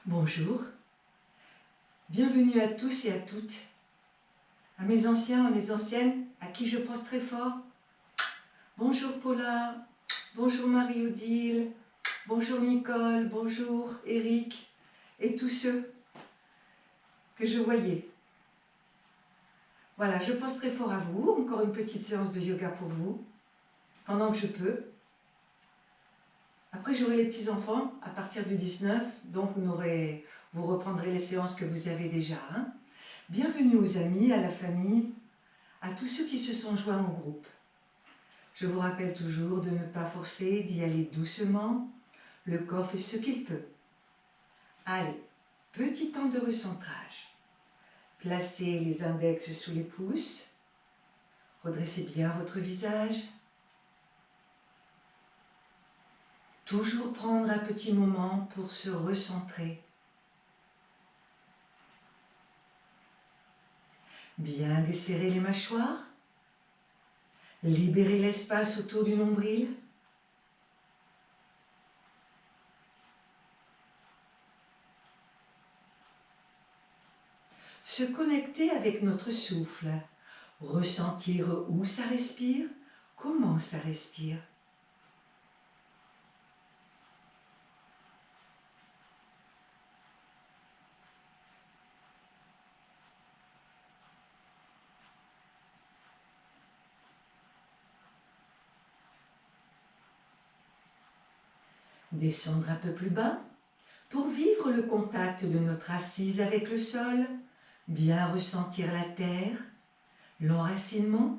Bonjour, bienvenue à tous et à toutes, à mes anciens, à mes anciennes, à qui je pense très fort. Bonjour Paula, bonjour Marie-Odile, bonjour Nicole, bonjour Eric et tous ceux que je voyais. Voilà, je pense très fort à vous, encore une petite séance de yoga pour vous, pendant que je peux. Après j'aurai les petits-enfants à partir du 19, donc vous reprendrez les séances que vous avez déjà. Bienvenue aux amis, à la famille, à tous ceux qui se sont joints au groupe. Je vous rappelle toujours de ne pas forcer, d'y aller doucement. Le corps fait ce qu'il peut. Allez, petit temps de recentrage. Placez les index sous les pouces. Redressez bien votre visage. Toujours prendre un petit moment pour se recentrer. Bien desserrer les mâchoires. Libérer l'espace autour du nombril. Se connecter avec notre souffle. Ressentir où ça respire, comment ça respire. Descendre un peu plus bas pour vivre le contact de notre assise avec le sol, bien ressentir la terre, l'enracinement,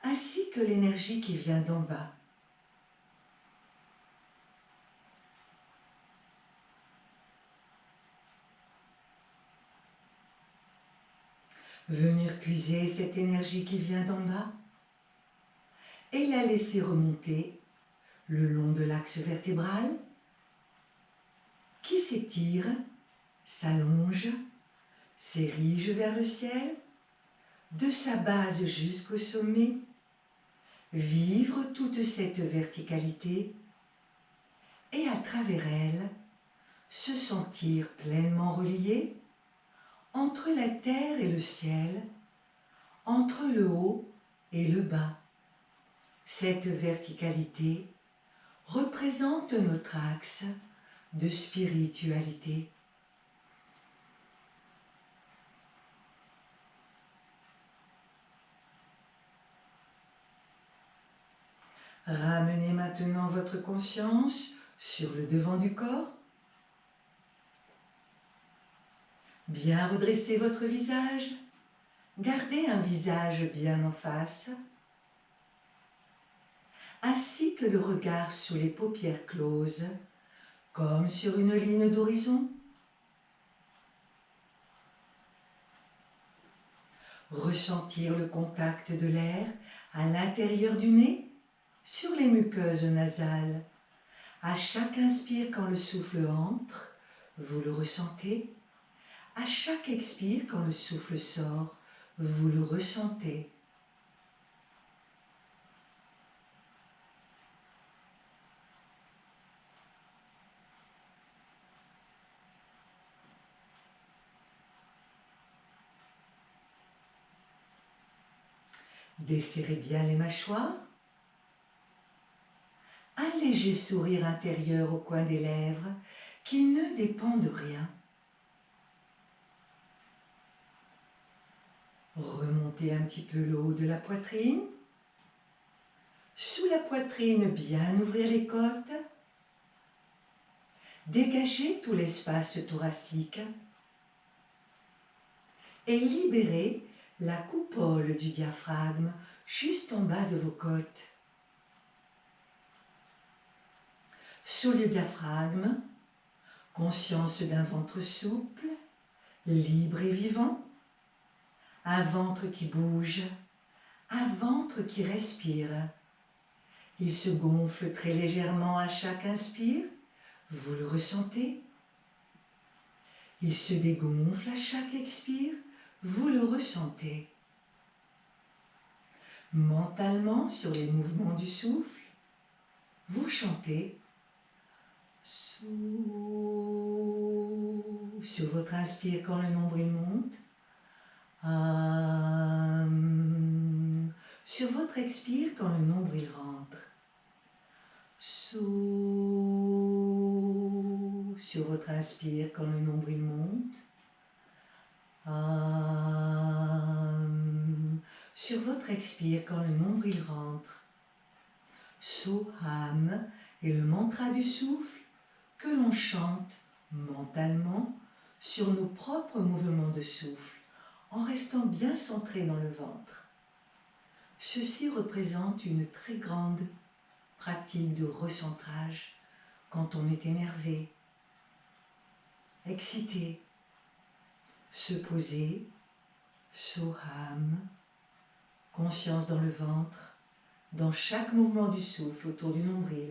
ainsi que l'énergie qui vient d'en bas. Venir puiser cette énergie qui vient d'en bas et la laisser remonter le long de l'axe vertébral qui s'étire, s'allonge, s'érige vers le ciel, de sa base jusqu'au sommet, vivre toute cette verticalité et à travers elle, se sentir pleinement relié entre la terre et le ciel, entre le haut et le bas. Cette verticalité représente notre axe de spiritualité. Ramenez maintenant votre conscience sur le devant du corps. Bien redressez votre visage. Gardez un visage bien en face, ainsi que le regard sous les paupières closes, comme sur une ligne d'horizon. Ressentir le contact de l'air à l'intérieur du nez, sur les muqueuses nasales. À chaque inspire, quand le souffle entre, vous le ressentez. À chaque expire, quand le souffle sort, vous le ressentez. Desserrez bien les mâchoires. Un léger sourire intérieur au coin des lèvres qui ne dépend de rien. Remontez un petit peu le haut de la poitrine. Sous la poitrine, bien ouvrir les côtes. Dégagez tout l'espace thoracique. Et libérez la coupole du diaphragme juste en bas de vos côtes. Sous le diaphragme, conscience d'un ventre souple, libre et vivant. Un ventre qui bouge, un ventre qui respire. Il se gonfle très légèrement à chaque inspire, vous le ressentez. Il se dégonfle à chaque expire, vous le ressentez. Mentalement, sur les mouvements du souffle, vous chantez. Souffle. sur votre inspire quand le nombril monte. Sur votre expire quand le nombril rentre. Sou. Sur votre inspire quand le nombril monte. Sur votre expire quand le nombril rentre. Soham est le mantra du souffle que l'on chante mentalement sur nos propres mouvements de souffle en restant bien centré dans le ventre. Ceci représente une très grande pratique de recentrage quand on est énervé, excité. Se poser, Soham, conscience dans le ventre, dans chaque mouvement du souffle autour du nombril.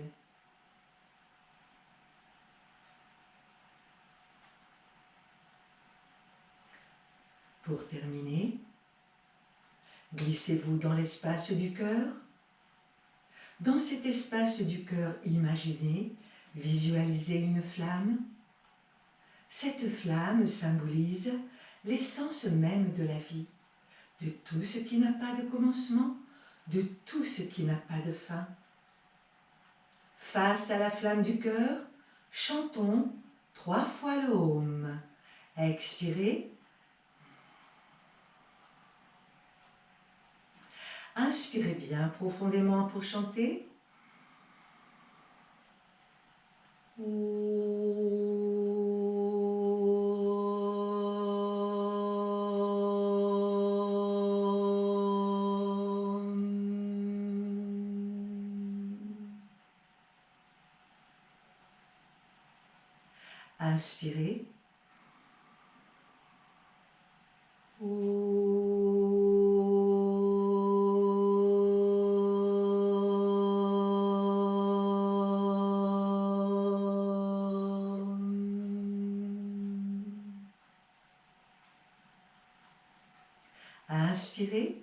Pour terminer, glissez-vous dans l'espace du cœur. Dans cet espace du cœur imaginé, visualisez une flamme. Cette flamme symbolise l'essence même de la vie, de tout ce qui n'a pas de commencement, de tout ce qui n'a pas de fin. Face à la flamme du cœur, chantons 3 fois le Om. Expirez. Inspirez bien profondément pour chanter. Inspirez. Inspirez.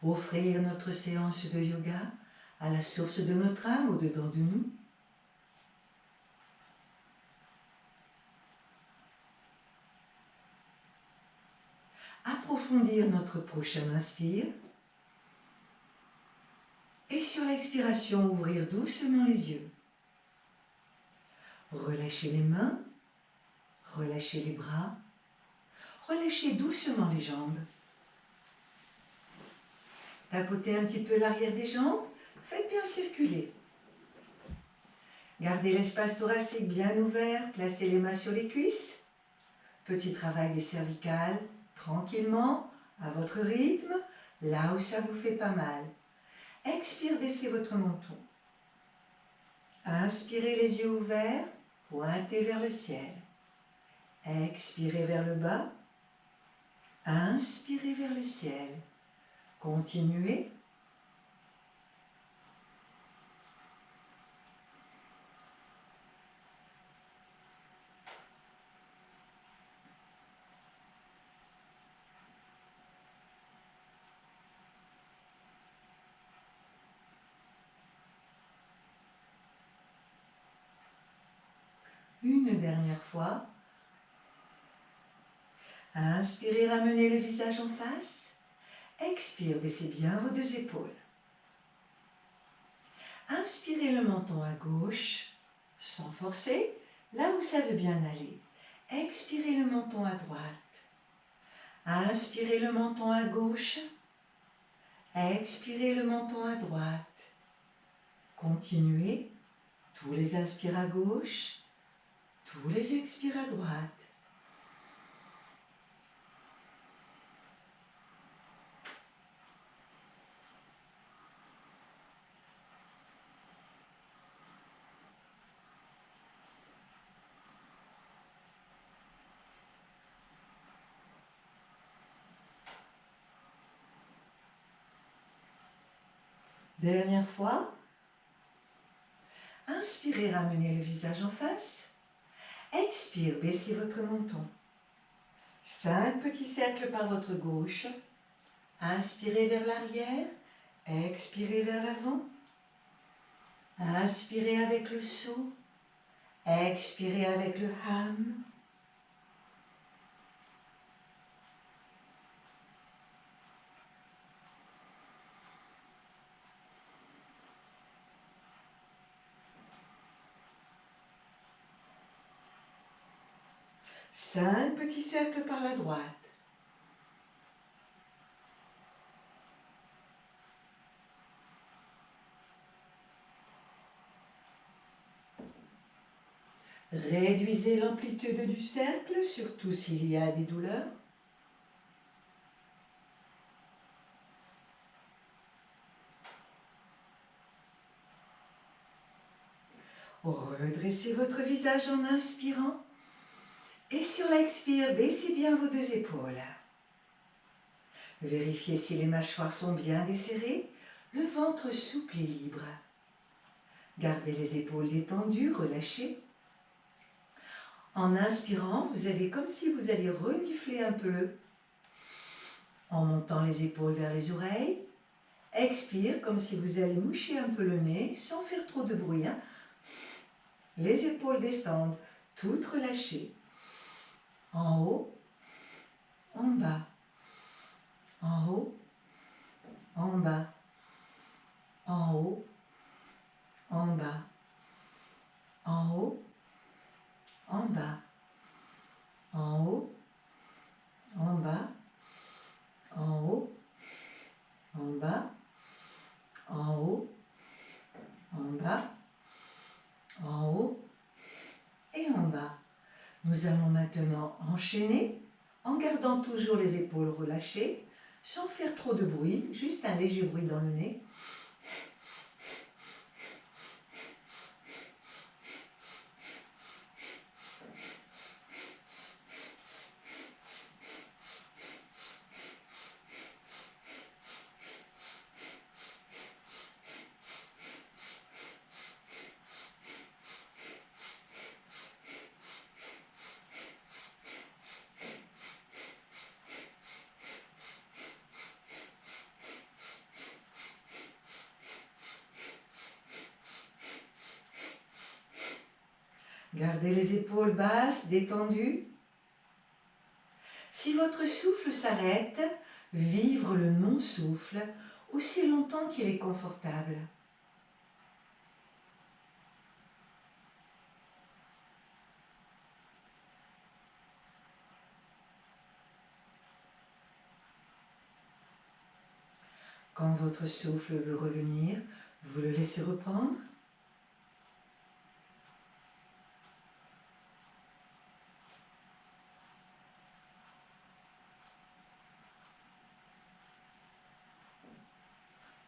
Offrir notre séance de yoga à la source de notre âme au-dedans de nous. Approfondir notre prochain inspire. Et sur l'expiration, ouvrir doucement les yeux. Relâchez les mains, relâchez les bras, relâchez doucement les jambes. Tapotez un petit peu l'arrière des jambes, faites bien circuler. Gardez l'espace thoracique bien ouvert, placez les mains sur les cuisses. Petit travail des cervicales, tranquillement, à votre rythme, là où ça vous fait pas mal. Expire, baissez votre menton. Inspirez les yeux ouverts, pointez vers le ciel. Expirez vers le bas. Inspirez vers le ciel. Continuez. Une dernière fois. Inspirez, ramenez le visage en face. Expire, baissez bien vos 2 épaules. Inspirez le menton à gauche, sans forcer, là où ça veut bien aller. Expirez le menton à droite. Inspirez le menton à gauche. Expirez le menton à droite. Continuez. Tous les inspires à gauche, tous les expires à droite. Dernière fois. Inspirez, ramenez le visage en face. Expire, baissez votre menton. 5 petits cercles par votre gauche. Inspirez vers l'arrière. Expirez vers l'avant. Inspirez avec le saut. Expirez avec le ham. Cinq petits cercles par la droite. Réduisez l'amplitude du cercle, surtout s'il y a des douleurs. Redressez votre visage en inspirant. Et sur l'expire, baissez bien vos deux épaules. Vérifiez si les mâchoires sont bien desserrées, le ventre souple et libre. Gardez les épaules détendues, relâchées. En inspirant, vous allez comme si vous alliez renifler un peu, en montant les épaules vers les oreilles. Expire comme si vous allez moucher un peu le nez, sans faire trop de bruit. Les épaules descendent, toutes relâchées. En haut, en bas, en haut, en bas, en haut, en bas, en haut, en bas, en haut, en bas, en haut, en bas, en haut, en bas, en haut et en bas. Nous allons maintenant enchaîner en gardant toujours les épaules relâchées, sans faire trop de bruit, juste un léger bruit dans le nez. Gardez les épaules basses, détendues. Si votre souffle s'arrête, vivre le non-souffle aussi longtemps qu'il est confortable. Quand votre souffle veut revenir, vous le laissez reprendre.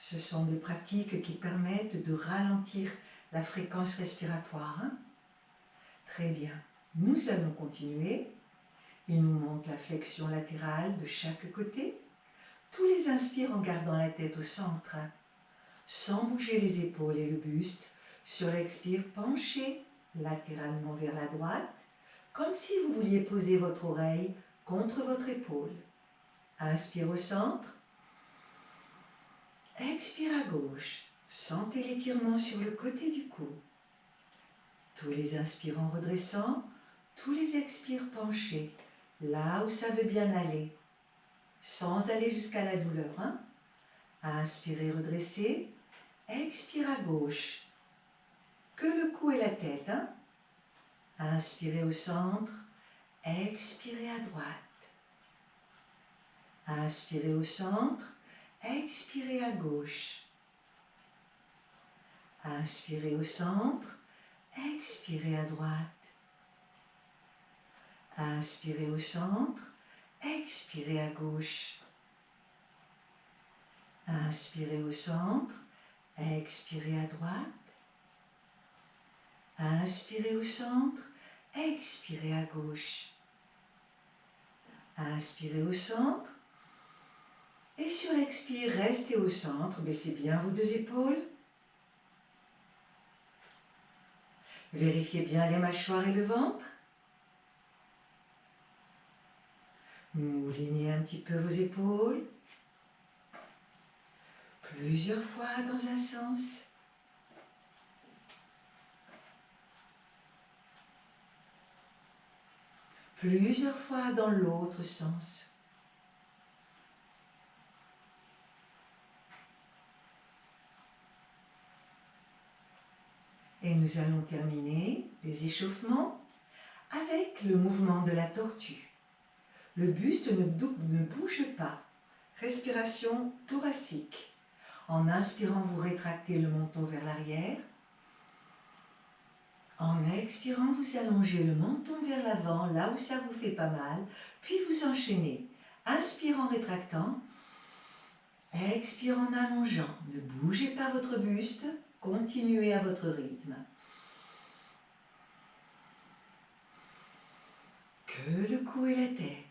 Ce sont des pratiques qui permettent de ralentir la fréquence respiratoire. Très bien. Nous allons continuer. Il nous montre la flexion latérale de chaque côté. Tous les inspires en gardant la tête au centre, sans bouger les épaules et le buste. Sur l'expire, penchez latéralement vers la droite, comme si vous vouliez poser votre oreille contre votre épaule. Inspire au centre. Expire à gauche. Sentez l'étirement sur le côté du cou. Tous les inspires en redressant, tous les expires penchés, là où ça veut bien aller, sans aller jusqu'à la douleur. Inspirez, redressez. Expire à gauche. Que le cou et la tête. Inspirez au centre. Expirez à droite. Inspirez au centre. Expirez à gauche. Inspirez au centre. Expirez à droite. Inspirez au centre. Expirez à gauche. Inspirez au centre. Expirez à droite. Inspirez au centre. Expirez à gauche. Inspirez au centre. Et sur l'expire, restez au centre. Baissez bien vos deux épaules. Vérifiez bien les mâchoires et le ventre. Moulinez un petit peu vos épaules. Plusieurs fois dans un sens. Plusieurs fois dans l'autre sens. Et nous allons terminer les échauffements avec le mouvement de la tortue. Le buste ne bouge pas. Respiration thoracique. En inspirant, vous rétractez le menton vers l'arrière. En expirant, vous allongez le menton vers l'avant, là où ça vous fait pas mal. Puis vous enchaînez. Inspire en rétractant. Expire en allongeant. Ne bougez pas votre buste. Continuez à votre rythme. Que le cou et la tête.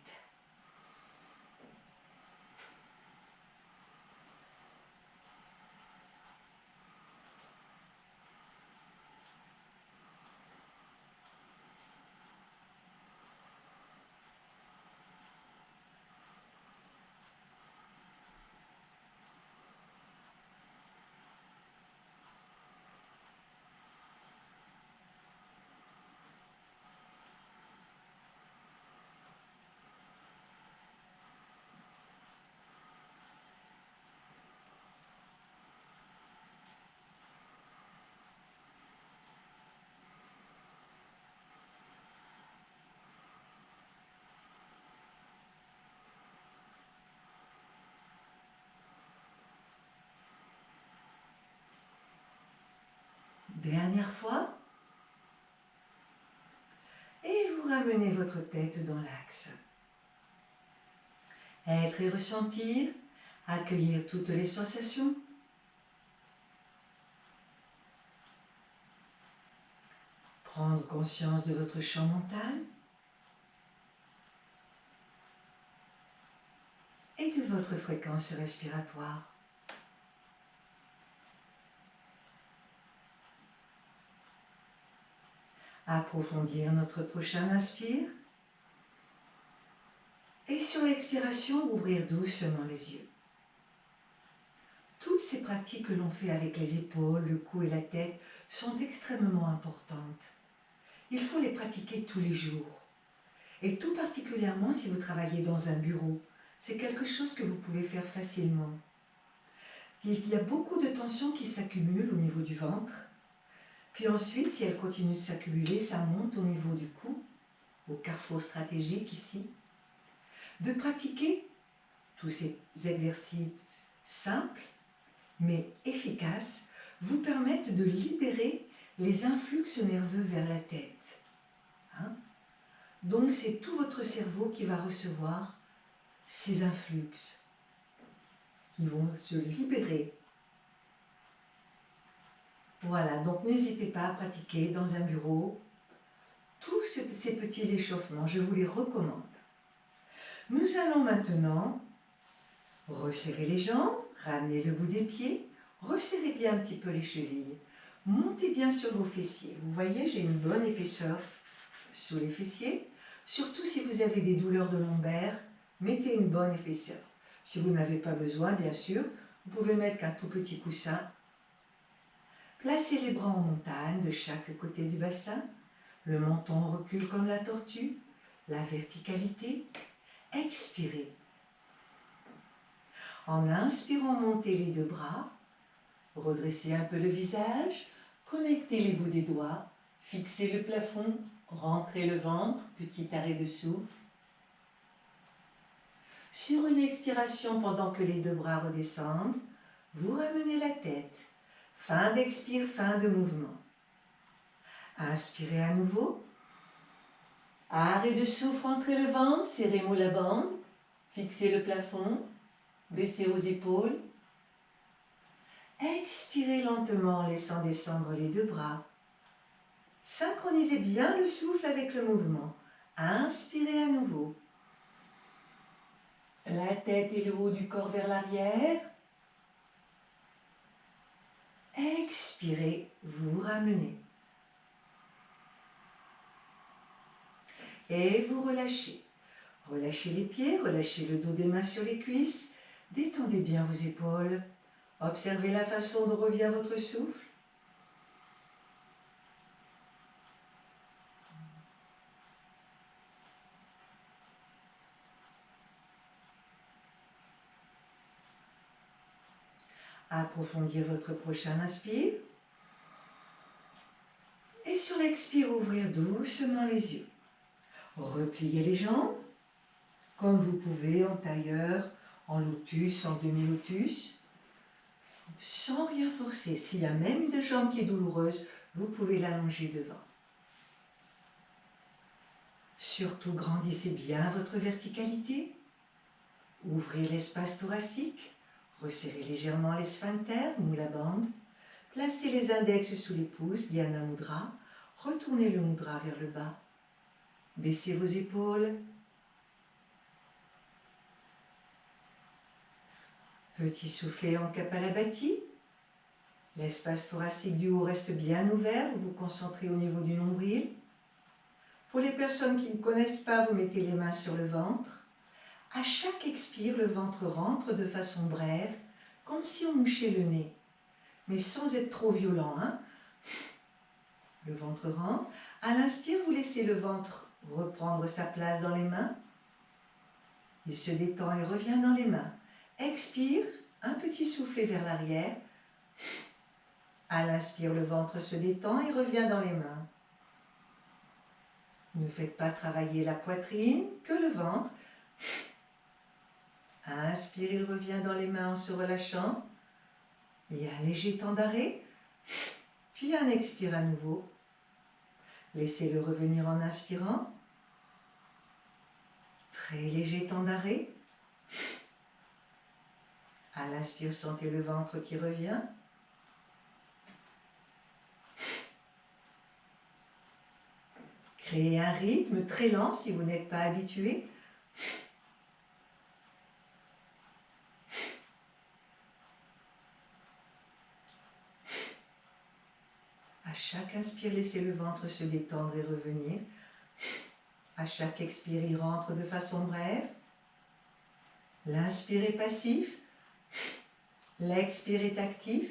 Dernière fois. Et vous ramenez votre tête dans l'axe. Être et ressentir, accueillir toutes les sensations. Prendre conscience de votre champ mental et de votre fréquence respiratoire. Approfondir notre prochain inspire. Et sur l'expiration, ouvrir doucement les yeux. Toutes ces pratiques que l'on fait avec les épaules, le cou et la tête sont extrêmement importantes. Il faut les pratiquer tous les jours. Et tout particulièrement si vous travaillez dans un bureau. C'est quelque chose que vous pouvez faire facilement. Il y a beaucoup de tensions qui s'accumulent au niveau du ventre. Puis ensuite, si elle continue de s'accumuler, ça monte au niveau du cou, au carrefour stratégique ici. De pratiquer tous ces exercices simples, mais efficaces, vous permettent de libérer les influx nerveux vers la tête. Donc c'est tout votre cerveau qui va recevoir ces influx, qui vont se libérer. Voilà, donc n'hésitez pas à pratiquer dans un bureau tous ces petits échauffements, je vous les recommande. Nous allons maintenant resserrer les jambes, ramener le bout des pieds, resserrer bien un petit peu les chevilles, montez bien sur vos fessiers. Vous voyez, j'ai une bonne épaisseur sous les fessiers. Surtout si vous avez des douleurs de lombaire, mettez une bonne épaisseur. Si vous n'avez pas besoin, bien sûr, vous pouvez mettre qu'un tout petit coussin. Placez les bras en montagne de chaque côté du bassin. Le menton recule comme la tortue. La verticalité. Expirez. En inspirant, montez les deux bras. Redressez un peu le visage. Connectez les bouts des doigts. Fixez le plafond. Rentrez le ventre. Petit arrêt de souffle. Sur une expiration, pendant que les deux bras redescendent, vous ramenez la tête. Fin d'expire, fin de mouvement. Inspirez à nouveau. Arrêt de souffle, entrez le ventre, serrez-moi la bande. Fixez le plafond. Baissez aux épaules. Expirez lentement en laissant descendre les deux bras. Synchronisez bien le souffle avec le mouvement. Inspirez à nouveau. La tête et le haut du corps vers l'arrière. Expirez, vous ramenez. Et vous relâchez. Relâchez les pieds, relâchez le dos des mains sur les cuisses. Détendez bien vos épaules. Observez la façon dont revient votre souffle. Approfondir votre prochain inspire. Et sur l'expire, ouvrir doucement les yeux. Repliez les jambes, comme vous pouvez en tailleur, en lotus, en demi-lotus, sans rien forcer. S'il y a même une jambe qui est douloureuse, vous pouvez l'allonger devant. Surtout, grandissez bien votre verticalité. Ouvrez l'espace thoracique. Resserrez légèrement les sphincters, mou la bande. Placez les index sous les pouces, Dhyana Mudra. Retournez le mudra vers le bas. Baissez vos épaules. Petit soufflet en Kapalabhati. L'espace thoracique du haut reste bien ouvert. Vous vous concentrez au niveau du nombril. Pour les personnes qui ne connaissent pas, vous mettez les mains sur le ventre. À chaque expire, le ventre rentre de façon brève, comme si on mouchait le nez, mais sans être trop violent. Le ventre rentre. À l'inspire, vous laissez le ventre reprendre sa place dans les mains. Il se détend et revient dans les mains. Expire, un petit soufflet vers l'arrière. À l'inspire, le ventre se détend et revient dans les mains. Ne faites pas travailler la poitrine, que le ventre. Inspire, il revient dans les mains en se relâchant. Il y a un léger temps d'arrêt. Puis un expire à nouveau. Laissez-le revenir en inspirant. Très léger temps d'arrêt. À l'inspire, sentez le ventre qui revient. Créez un rythme très lent si vous n'êtes pas habitué. À chaque inspire, laissez le ventre se détendre et revenir. À chaque expire, il rentre de façon brève. L'inspire est passif. L'expire est actif.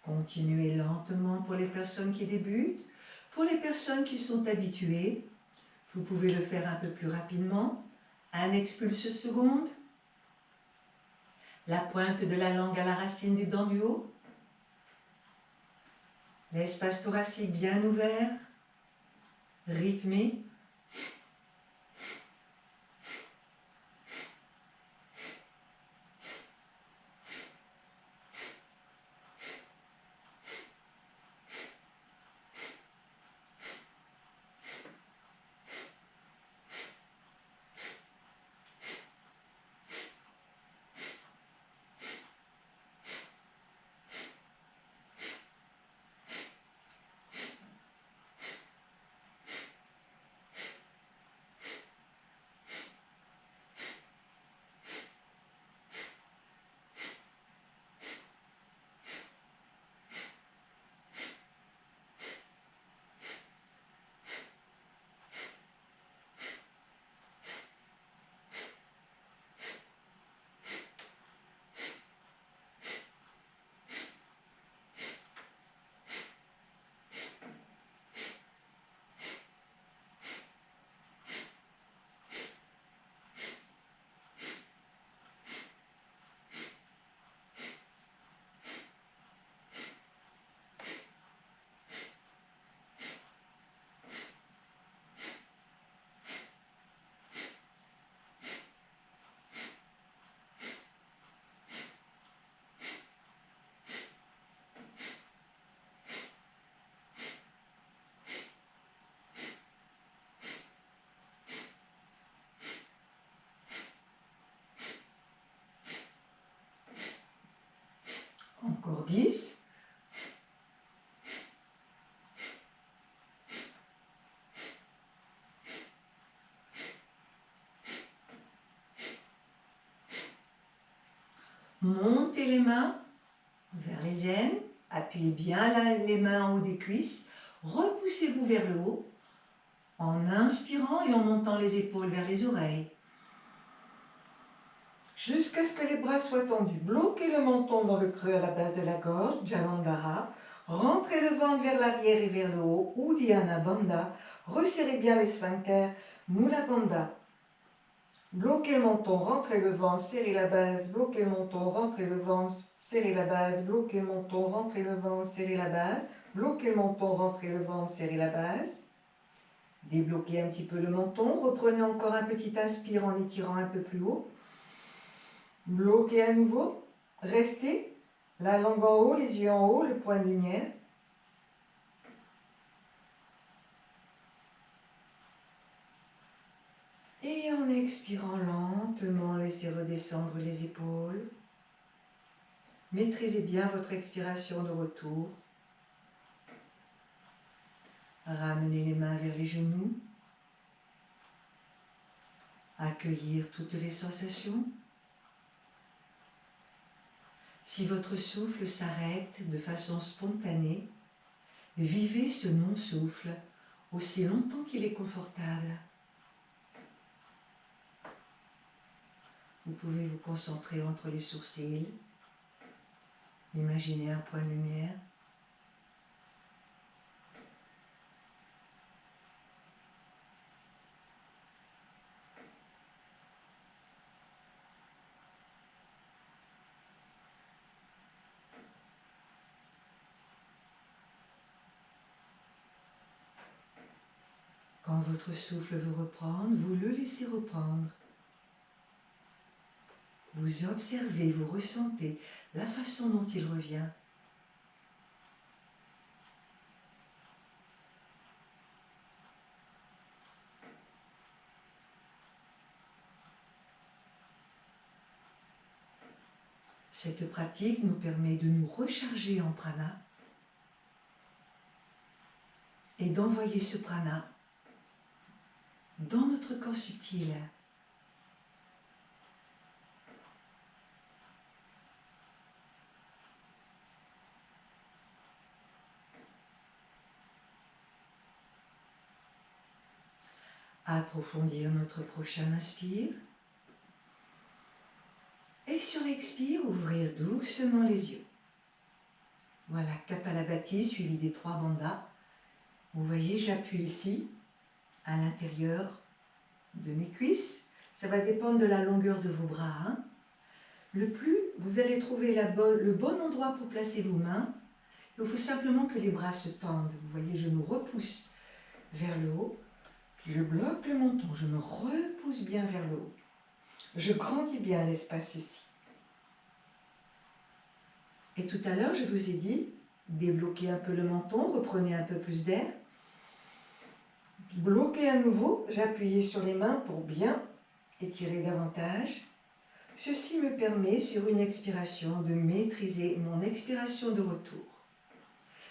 Continuez lentement pour les personnes qui débutent. Pour les personnes qui sont habituées, vous pouvez le faire un peu plus rapidement. Un expulse seconde. La pointe de la langue à la racine du dent du haut. L'espace thoracique bien ouvert, rythmé. Encore 10. Montez les mains vers les aines. Appuyez bien les mains en haut des cuisses. Repoussez-vous vers le haut en inspirant et en montant les épaules vers les oreilles. Jusqu'à ce que les bras soient tendus. Bloquez le menton dans le creux à la base de la gorge, Jalandhara. Rentrez le ventre vers l'arrière et vers le haut, Uddiyana Bandha. Resserrez bien les sphincters, Mula Bandha. Bloquez le menton, rentrez le ventre, serrez la base, bloquez le menton, rentrez le ventre, serrez la base, bloquez le menton, rentrez le ventre, serrez la base, bloquez le menton, rentrez le ventre, serrez la base. Débloquez un petit peu le menton, reprenez encore un petit inspire en étirant un peu plus haut. Bloquez à nouveau, restez, la langue en haut, les yeux en haut, le point de lumière. Et en expirant lentement, laissez redescendre les épaules. Maîtrisez bien votre expiration de retour. Ramenez les mains vers les genoux. Accueillir toutes les sensations. Si votre souffle s'arrête de façon spontanée, vivez ce non-souffle aussi longtemps qu'il est confortable. Vous pouvez vous concentrer entre les sourcils. Imaginez un point de lumière. Quand votre souffle veut reprendre, vous le laissez reprendre. Vous observez, vous ressentez la façon dont il revient. Cette pratique nous permet de nous recharger en prana et d'envoyer ce prana dans notre corps subtil. Approfondir notre prochain inspire. Et sur l'expire, ouvrir doucement les yeux. Voilà, Kapalabhati suivi des 3 bandhas. Vous voyez, j'appuie ici, à l'intérieur de mes cuisses. Ça va dépendre de la longueur de vos bras. Hein. Vous allez trouver le bon endroit pour placer vos mains. Il faut simplement que les bras se tendent. Vous voyez, je me repousse vers le haut. Puis je bloque le menton, je me repousse bien vers le haut. Je grandis bien l'espace ici. Et tout à l'heure, je vous ai dit, débloquez un peu le menton, reprenez un peu plus d'air. Bloquez à nouveau, j'appuie sur les mains pour bien étirer davantage. Ceci me permet, sur une expiration, de maîtriser mon expiration de retour.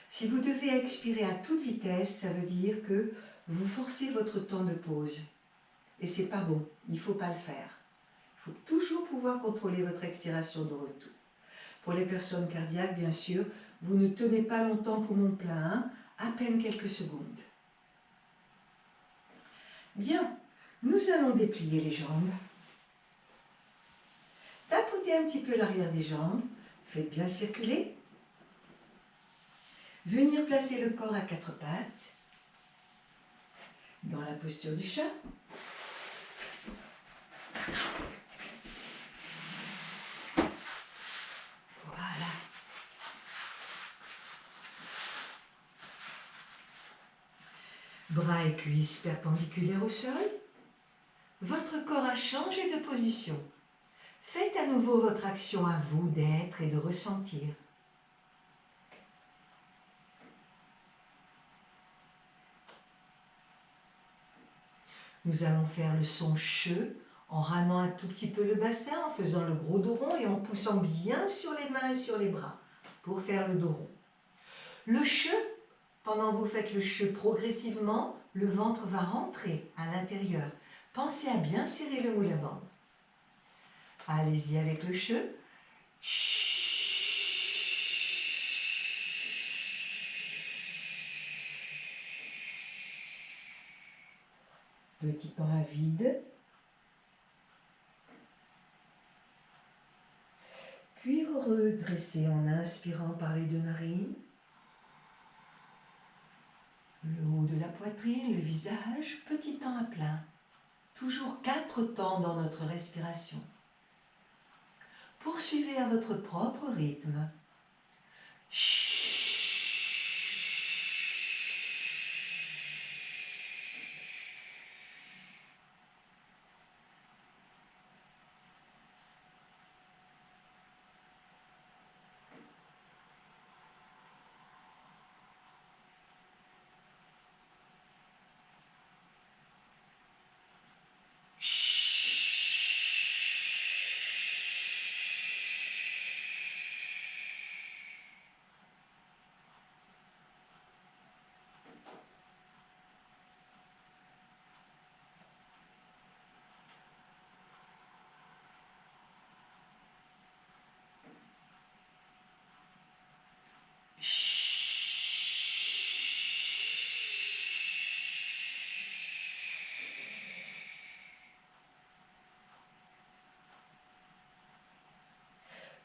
Si vous devez expirer à toute vitesse, ça veut dire que vous forcez votre temps de pause. Et c'est pas bon, il ne faut pas le faire. Il faut toujours pouvoir contrôler votre expiration de retour. Pour les personnes cardiaques, bien sûr, vous ne tenez pas longtemps poumon plein, hein, à peine quelques secondes. Bien, nous allons déplier les jambes. Tapotez un petit peu l'arrière des jambes, faites bien circuler. Venir placer le corps à 4 pattes, dans la posture du chat. Voilà. Bras et cuisses perpendiculaires au sol. Votre corps a changé de position. Faites à nouveau votre action à vous d'être et de ressentir. Nous allons faire le son che en ramenant un tout petit peu le bassin, en faisant le gros dos rond et en poussant bien sur les mains et sur les bras pour faire le dos rond. Le che, pendant que vous faites le che progressivement, le ventre va rentrer à l'intérieur. Pensez à bien serrer le moule à bande. Allez-y avec le che. Petit temps à vide. Puis vous redressez en inspirant par les deux narines. Le haut de la poitrine, le visage, petit temps à plein. Toujours 4 temps dans notre respiration. Poursuivez à votre propre rythme.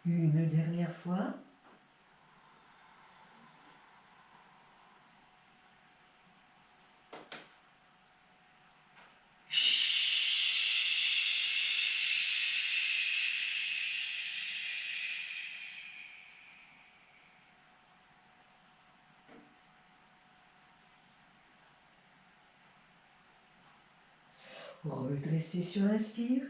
Une dernière fois. Redressez sur l'inspire.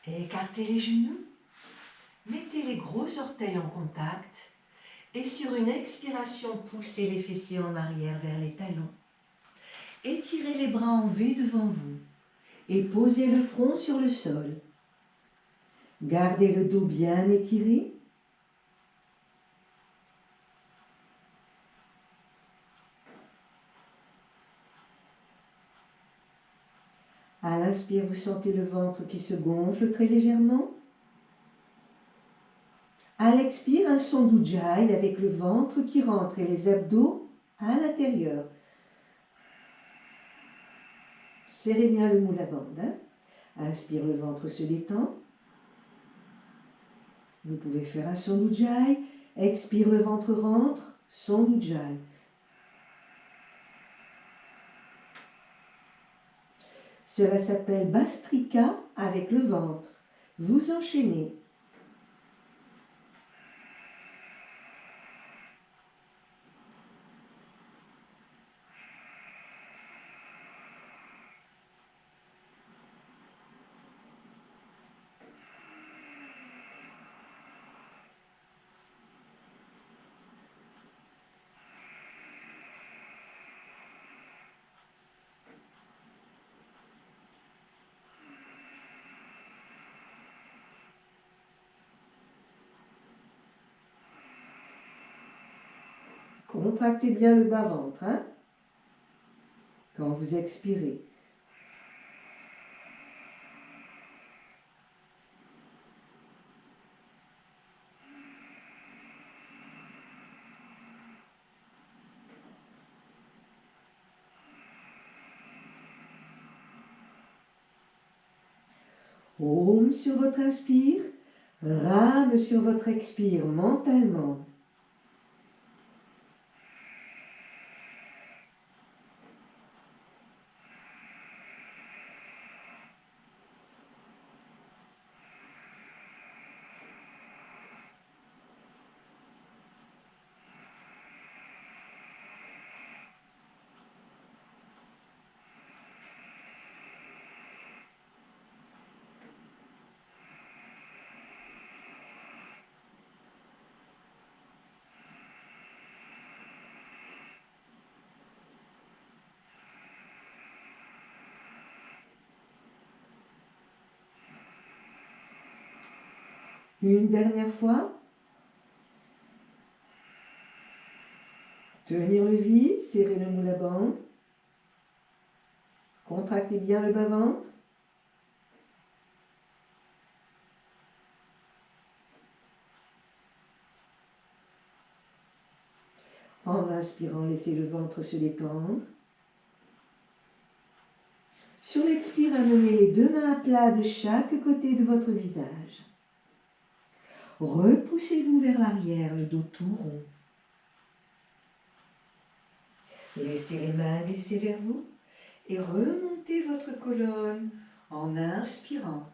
Écartez les genoux. Mettez les gros orteils en contact. Et sur une expiration, poussez les fessiers en arrière vers les talons. Étirez les bras en V devant vous. Et posez le front sur le sol. Gardez le dos bien étiré. À l'inspire, vous sentez le ventre qui se gonfle très légèrement. À l'expire, un son d'Ujjayi avec le ventre qui rentre et les abdos à l'intérieur. Serrez bien le Mula Bandha. Inspire, le ventre se détend. Vous pouvez faire un son d'Ujjayi. Expire, le ventre rentre. Son d'Ujjayi. Cela s'appelle Bhastrika avec le ventre. Vous enchaînez. Contractez bien le bas-ventre, hein, quand vous expirez. Om sur votre inspire, Ram sur votre expire mentalement. Une dernière fois. Tenir le vide, serrez le Mula Bandha. Contractez bien le bas-ventre. En inspirant, laissez le ventre se détendre. Sur l'expire, amenez les deux mains à plat de chaque côté de votre visage. Repoussez-vous vers l'arrière, le dos tout rond. Laissez les mains glisser vers vous et remontez votre colonne en inspirant.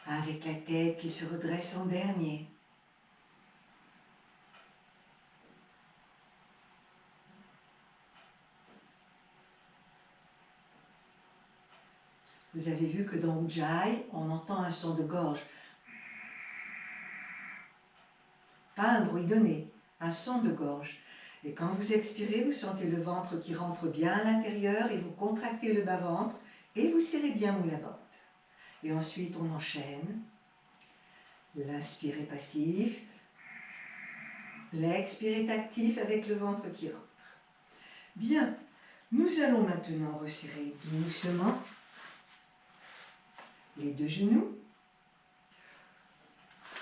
Avec la tête qui se redresse en dernier. Vous avez vu que dans Ujjayi, on entend un son de gorge. Pas un bruit de nez, un son de gorge. Et quand vous expirez, vous sentez le ventre qui rentre bien à l'intérieur et vous contractez le bas-ventre et vous serrez bien la bande. Et ensuite, on enchaîne. L'inspire est passif. L'expire est actif avec le ventre qui rentre. Bien, nous allons maintenant resserrer doucement les deux genoux.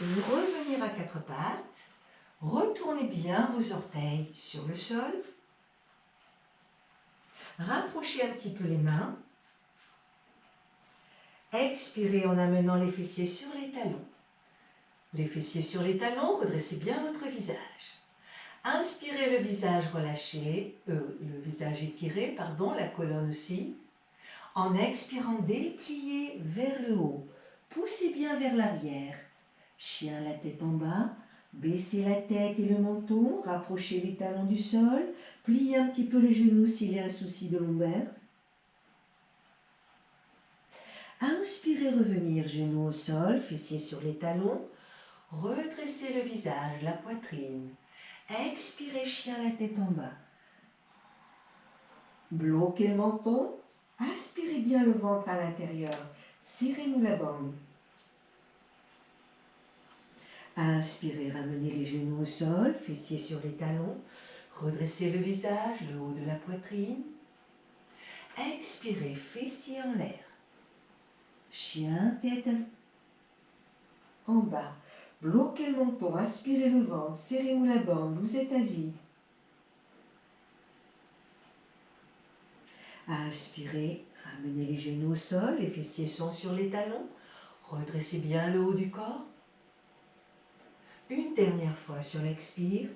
Revenir à quatre pattes. Retournez bien vos orteils sur le sol. Rapprochez un petit peu les mains. Expirez en amenant les fessiers sur les talons. Les fessiers sur les talons, redressez bien votre visage. Inspirez le visage relâché, le visage étiré, la colonne aussi. En expirant, dépliez vers le haut. Poussez bien vers l'arrière. Chien, la tête en bas. Baissez la tête et le menton. Rapprochez les talons du sol. Pliez un petit peu les genoux s'il y a un souci de lombaire. Inspirez, revenir, genoux au sol, fessiers sur les talons. Redressez le visage, la poitrine. Expirez, chien, la tête en bas. Bloquez le menton. Aspirez bien le ventre à l'intérieur. Serrez-nous la bande. Inspirez, ramenez les genoux au sol, fessiers sur les talons. Redressez le visage, le haut de la poitrine. Expirez, fessiers en l'air. Chien, tête en bas. Bloquez le menton, aspirez le ventre, serrez-nous la bande, vous êtes à vide. Inspirez, ramenez les genoux au sol, les fessiers sont sur les talons. Redressez bien le haut du corps. Une dernière fois sur l'expire.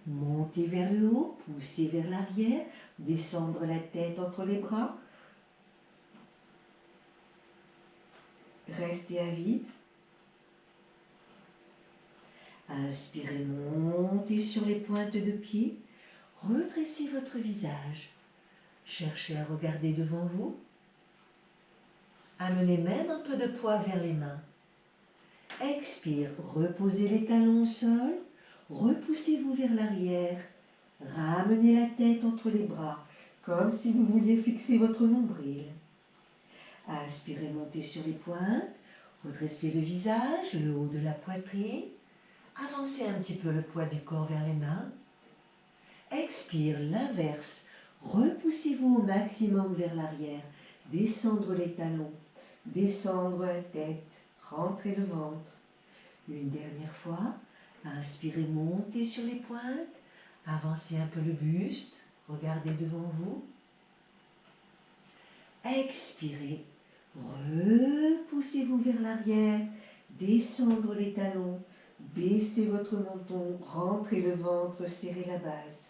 Montez vers le haut, poussez vers l'arrière, descendre la tête entre les bras. Restez à vide. Inspirez, montez sur les pointes de pied. Redressez votre visage. Cherchez à regarder devant vous. Amenez même un peu de poids vers les mains. Expire, reposez les talons au sol. Repoussez-vous vers l'arrière. Ramenez la tête entre les bras, comme si vous vouliez fixer votre nombril. Inspirez, montez sur les pointes. Redressez le visage, le haut de la poitrine. Avancez un petit peu le poids du corps vers les mains. Expire, l'inverse. Repoussez-vous au maximum vers l'arrière. Descendre les talons. Descendre la tête. Rentrez le ventre. Une dernière fois. Inspirez, montez sur les pointes. Avancez un peu le buste. Regardez devant vous. Expirez. Repoussez-vous vers l'arrière. Descendre les talons. Baissez votre menton. Rentrez le ventre. Serrez la base.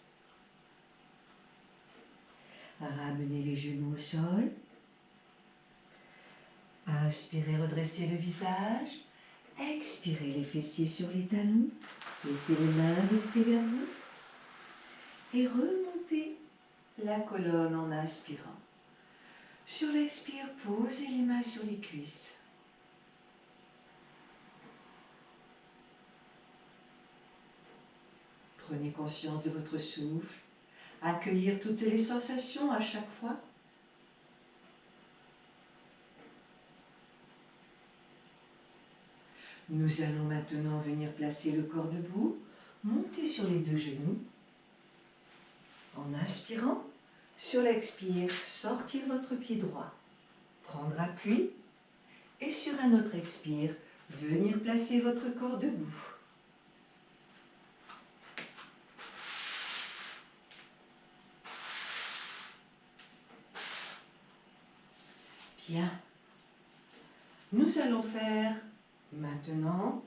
Ramenez les genoux au sol. Inspirez, redressez le visage. Expirez, les fessiers sur les talons. Laissez les mains baisser vers vous. Et remontez la colonne en inspirant. Sur l'expire, posez les mains sur les cuisses. Prenez conscience de votre souffle. Accueillir toutes les sensations à chaque fois. Nous allons maintenant venir placer le corps debout, monter sur les deux genoux. En inspirant, sur l'expire, sortir votre pied droit, prendre appui et sur un autre expire, venir placer votre corps debout. Bien. Nous allons faire maintenant,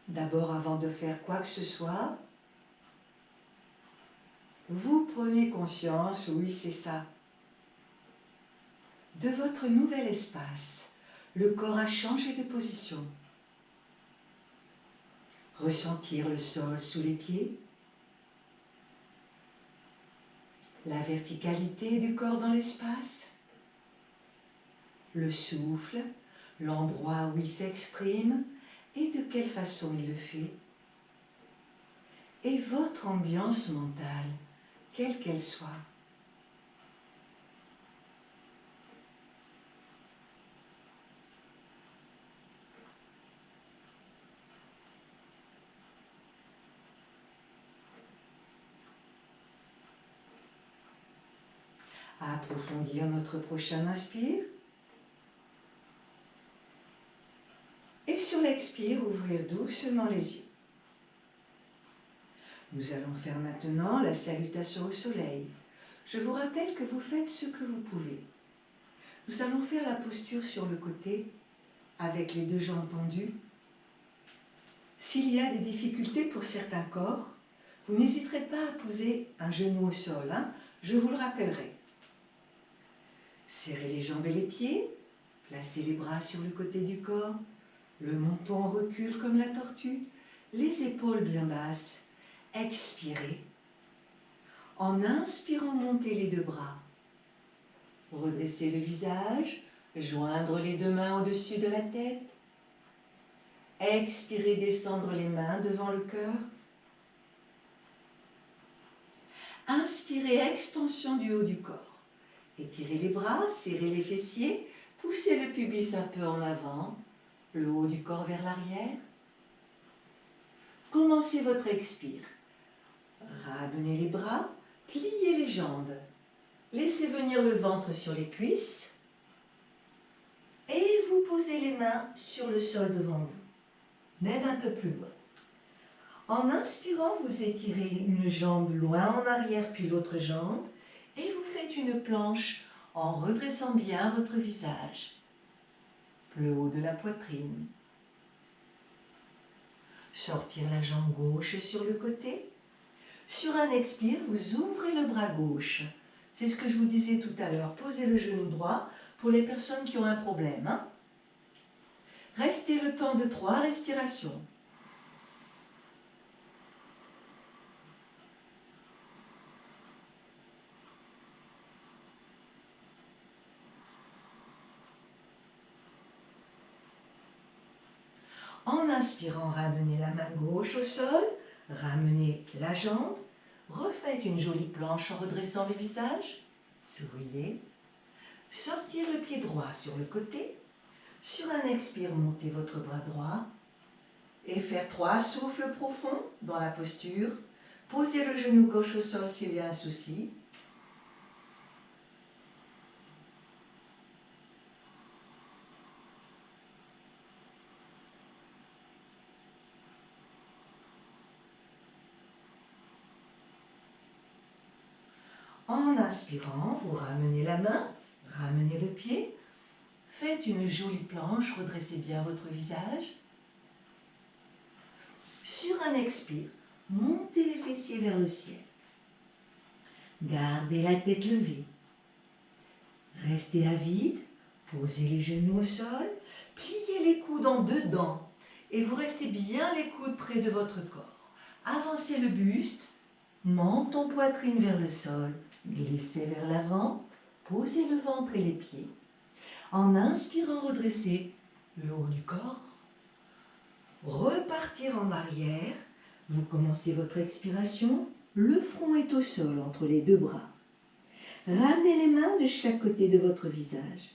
d'abord avant de faire quoi que ce soit, vous prenez conscience, oui c'est ça, de votre nouvel espace. Le corps a changé de position. Ressentir le sol sous les pieds, la verticalité du corps dans l'espace, le souffle, l'endroit où il s'exprime et de quelle façon il le fait, et votre ambiance mentale, quelle qu'elle soit. À approfondir notre prochain inspire. Et sur l'expire, ouvrir doucement les yeux. Nous allons faire maintenant la salutation au soleil. Je vous rappelle que vous faites ce que vous pouvez. Nous allons faire la posture sur le côté, avec les deux jambes tendues. S'il y a des difficultés pour certains corps, vous n'hésiterez pas à poser un genou au sol, je vous le rappellerai. Serrez les jambes et les pieds, placez les bras sur le côté du corps, le menton recule comme la tortue, les épaules bien basses. Expirez. En inspirant, montez les deux bras. Redressez le visage, joindre les deux mains au-dessus de la tête. Expirez, descendre les mains devant le cœur. Inspirez, extension du haut du corps. Étirez les bras, serrez les fessiers, poussez le pubis un peu en avant, le haut du corps vers l'arrière. Commencez votre expire. Ramenez les bras, pliez les jambes. Laissez venir le ventre sur les cuisses. Et vous posez les mains sur le sol devant vous, même un peu plus loin. En inspirant, vous étirez une jambe loin en arrière, puis l'autre jambe, et vous faites une planche en redressant bien votre visage, le haut de la poitrine. Sortir la jambe gauche sur le côté. Sur un expire, vous ouvrez le bras gauche. C'est ce que je vous disais tout à l'heure. Posez le genou droit pour les personnes qui ont un problème. Restez le temps de 3 respirations. En inspirant, ramenez la main gauche au sol, ramenez la jambe, refaites une jolie planche en redressant le visage, souriez, sortir le pied droit sur le côté, sur un expire, montez votre bras droit et faire 3 souffles profonds dans la posture, posez le genou gauche au sol s'il y a un souci. En inspirant, vous ramenez la main, ramenez le pied, faites une jolie planche, redressez bien votre visage. Sur un expire, montez les fessiers vers le ciel. Gardez la tête levée. Restez à vide, posez les genoux au sol, pliez les coudes en dedans et vous restez bien les coudes près de votre corps. Avancez le buste, menton poitrine vers le sol. Glissez vers l'avant, posez le ventre et les pieds. En inspirant, redressez le haut du corps. Repartir en arrière. Vous commencez votre expiration. Le front est au sol entre les deux bras. Ramenez les mains de chaque côté de votre visage.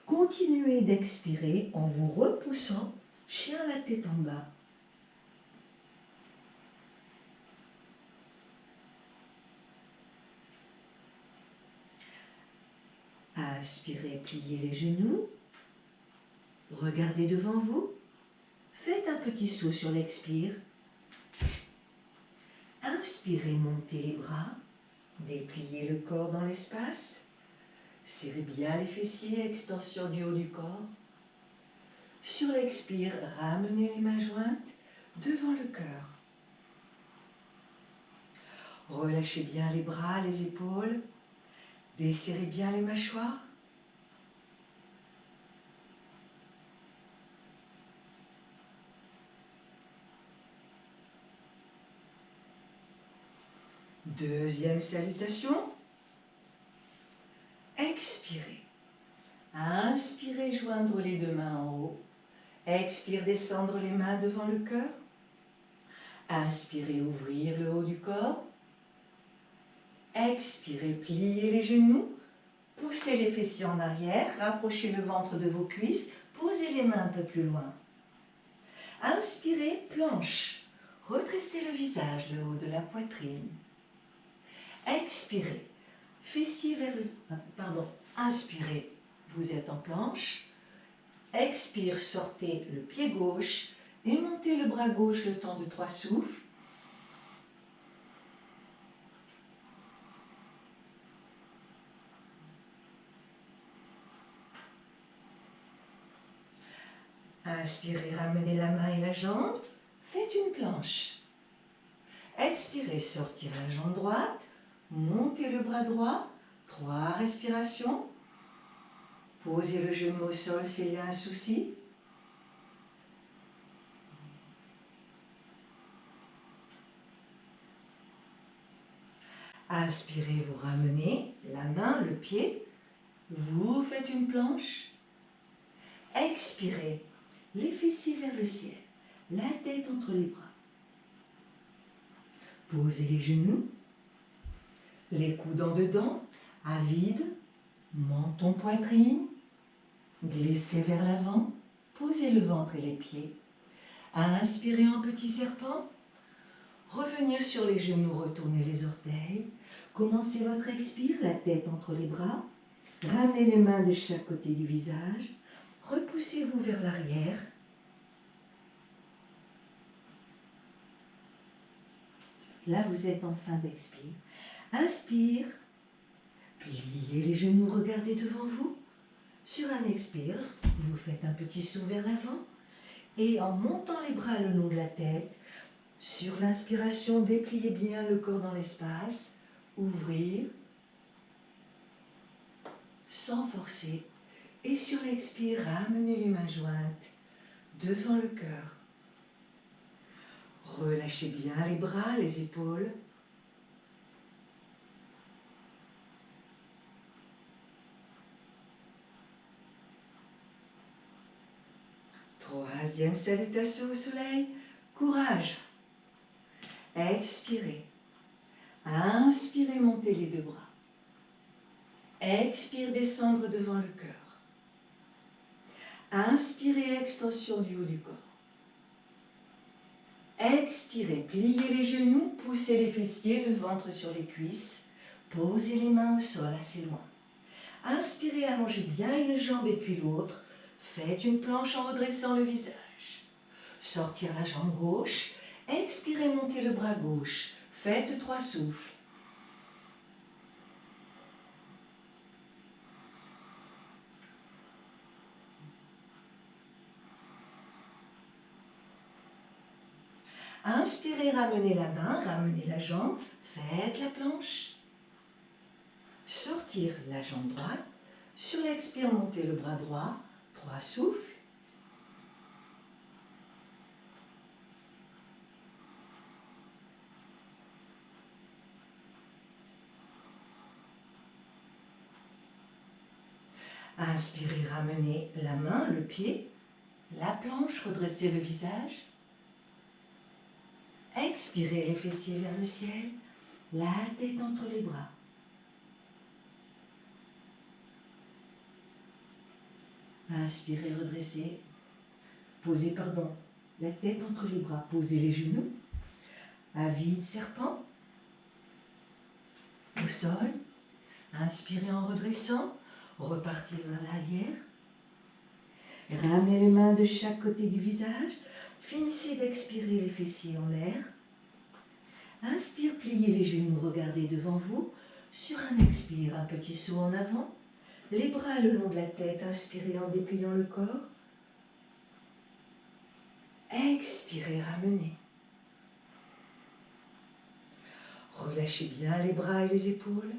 Continuez d'expirer en vous repoussant, chien la tête en bas. Inspirez, pliez les genoux. Regardez devant vous. Faites un petit saut sur l'expire. Inspirez, montez les bras. Dépliez le corps dans l'espace. Serrez bien les fessiers, extension du haut du corps. Sur l'expire, ramenez les mains jointes devant le cœur. Relâchez bien les bras, les épaules. Desserrez bien les mâchoires. Deuxième salutation. Expirez. Inspirez, joindre les deux mains en haut. Expire, descendre les mains devant le cœur. Inspirez, ouvrir le haut du corps. Expirez, pliez les genoux. Poussez les fessiers en arrière. Rapprochez le ventre de vos cuisses. Posez les mains un peu plus loin. Inspirez, planche. Redressez le visage, le haut de la poitrine. Expirez. Fessiers vers le... Inspirez. Vous êtes en planche. Expire, sortez le pied gauche et montez le bras gauche le temps de 3 souffles. Inspirez, ramenez la main et la jambe. Faites une planche. Expirez, sortir la jambe droite. Montez le bras droit. 3 respirations. Posez le genou au sol s'il y a un souci. Inspirez, vous ramenez la main, le pied. Vous faites une planche. Expirez, les fessiers vers le ciel. La tête entre les bras. Posez les genoux. Les coudes en dedans, à vide. Menton, poitrine. Glissez vers l'avant. Posez le ventre et les pieds. Inspirez en petit serpent. Revenir sur les genoux, retournez les orteils. Commencez votre expire, la tête entre les bras. Ramenez les mains de chaque côté du visage. Repoussez-vous vers l'arrière. Là, vous êtes en fin d'expire. Inspire. Pliez les genoux, regardez devant vous. Sur un expire, vous faites un petit saut vers l'avant. Et en montant les bras le long de la tête, sur l'inspiration, dépliez bien le corps dans l'espace. Ouvrir. Sans forcer. Et sur l'expire, ramenez les mains jointes devant le cœur. Relâchez bien les bras, les épaules. Troisième salutation au soleil. Courage. Expirez. Inspirez, montez les deux bras. Expire, descendre devant le cœur. Inspirez, extension du haut du corps. Expirez, pliez les genoux, poussez les fessiers, le ventre sur les cuisses. Posez les mains au sol assez loin. Inspirez, allongez bien une jambe et puis l'autre. Faites une planche en redressant le visage. Sortir la jambe gauche. Expirez, montez le bras gauche. Faites 3 souffles. Inspirez, ramenez la main, ramenez la jambe. Faites la planche. Sortir la jambe droite. Sur l'expire, montez le bras droit. 3 souffles. Inspirez, ramenez la main, le pied, la planche, redressez le visage. Expirez, les fessiers vers le ciel, la tête entre les bras. Inspirez, redressez. Posez, la tête entre les bras. Posez les genoux. À vide, serpent. Au sol. Inspirez en redressant. Repartir vers l'arrière. Ramenez les mains de chaque côté du visage. Finissez d'expirer les fessiers en l'air. Inspire, pliez les genoux, regardez devant vous. Sur un expire, un petit saut en avant. Les bras le long de la tête, inspirez en dépliant le corps. Expirez, ramenez. Relâchez bien les bras et les épaules.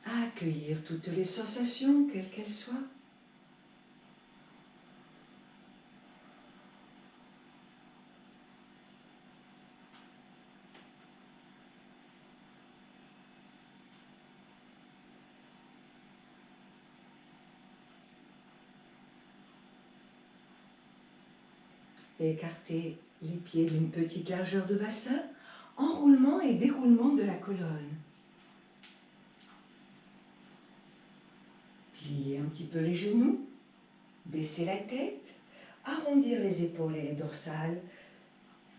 Accueillir toutes les sensations, quelles qu'elles soient. Écartez les pieds d'une petite largeur de bassin, enroulement et déroulement de la colonne. Pliez un petit peu les genoux, baissez la tête, arrondir les épaules et les dorsales.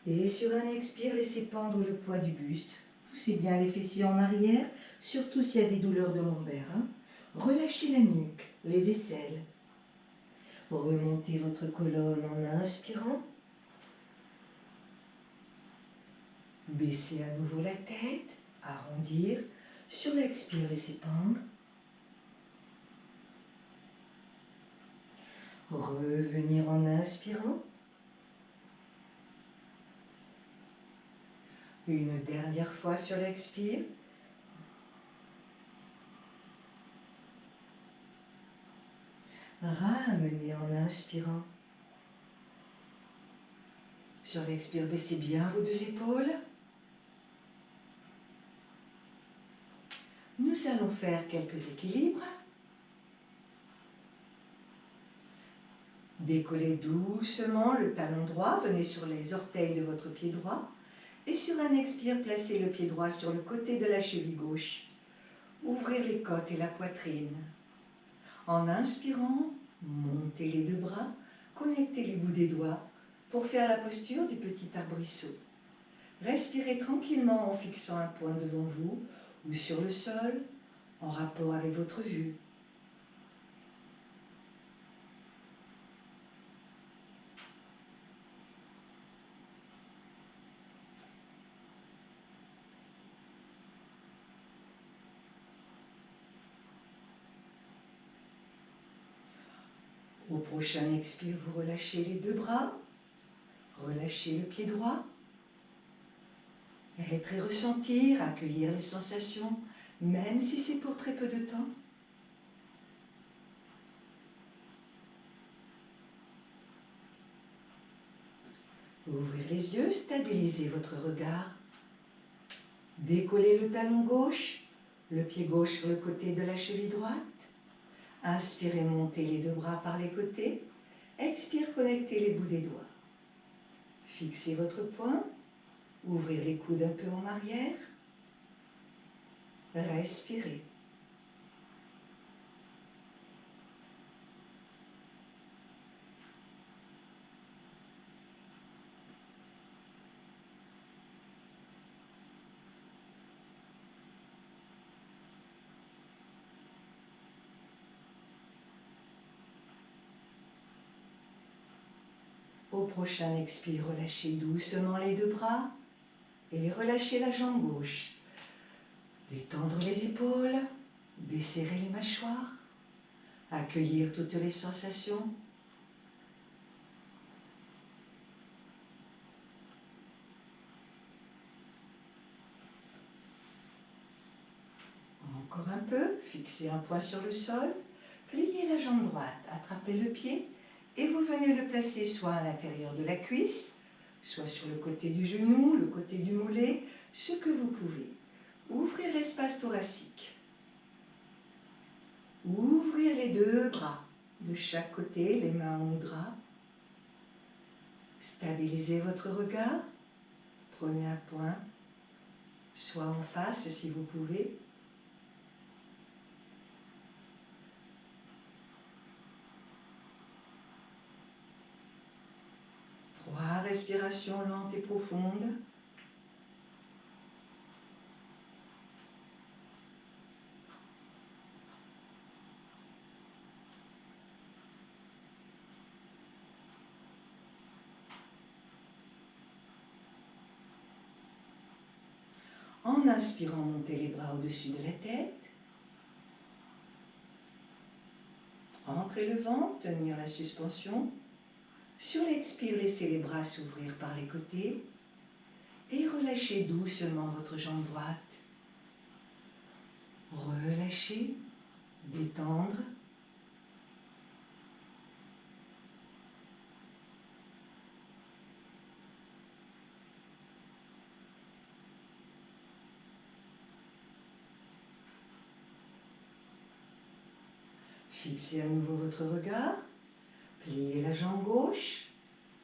Et sur un expire, laissez pendre le poids du buste. Poussez bien les fessiers en arrière, surtout s'il y a des douleurs de lombaire. Relâchez la nuque, les aisselles. Remontez votre colonne en inspirant. Baissez à nouveau la tête, arrondir. Sur l'expire, laissez pendre. Revenir en inspirant. Une dernière fois sur l'expire. Ramenez en inspirant. Sur l'expire, baissez bien vos deux épaules. Nous allons faire quelques équilibres. Décollez doucement le talon droit, venez sur les orteils de votre pied droit. Et sur un expire, placez le pied droit sur le côté de la cheville gauche. Ouvrez les côtes et la poitrine. En inspirant, montez les deux bras, connectez les bouts des doigts pour faire la posture du petit arbrisseau. Respirez tranquillement en fixant un point devant vous ou sur le sol, en rapport avec votre vue. Au prochain expire, vous relâchez les deux bras, relâchez le pied droit. Être et ressentir, accueillir les sensations, même si c'est pour très peu de temps. Ouvrez les yeux, stabilisez votre regard. Décollez le talon gauche, le pied gauche sur le côté de la cheville droite. Inspirez, montez les deux bras par les côtés. Expire, connectez les bouts des doigts. Fixez votre poing. Ouvrez les coudes un peu en arrière. Respirez. Au prochain expire, relâchez doucement les deux bras et relâchez la jambe gauche. Détendre les épaules, desserrer les mâchoires, accueillir toutes les sensations. Encore un peu, fixez un point sur le sol, pliez la jambe droite, attrapez le pied et vous venez le placer soit à l'intérieur de la cuisse, soit sur le côté du genou, le côté du mollet, ce que vous pouvez. Ouvrir l'espace thoracique. Ouvrir les deux bras de chaque côté, les mains au mudra. Stabilisez votre regard. Prenez un point, soit en face si vous pouvez. Trois respirations lentes et profondes. En inspirant, montez les bras au-dessus de la tête. Entrez le ventre, tenir la suspension. Sur l'expire, laissez les bras s'ouvrir par les côtés et relâchez doucement votre jambe droite. Relâchez, détendre. Fixez à nouveau votre regard, pliez la jambe gauche,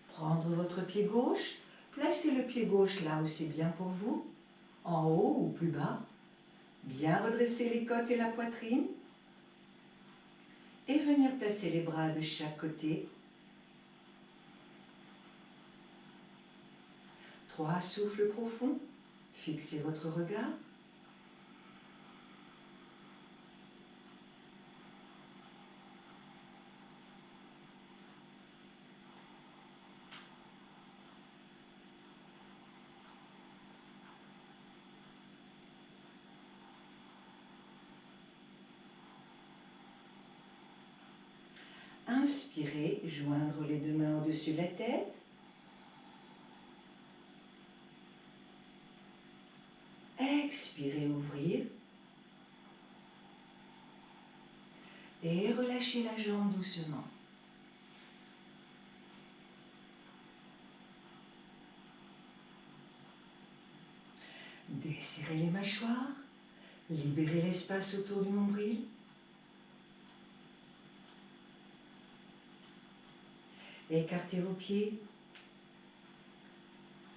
prendre votre pied gauche, placez le pied gauche là où c'est bien pour vous, en haut ou plus bas, bien redresser les côtes et la poitrine, et venir placer les bras de chaque côté. 3 souffles profonds, fixez votre regard. Inspirez, joindre les deux mains au-dessus de la tête. Expirez, ouvrir. Et relâchez la jambe doucement. Desserrez les mâchoires. Libérez l'espace autour du nombril. Écartez vos pieds.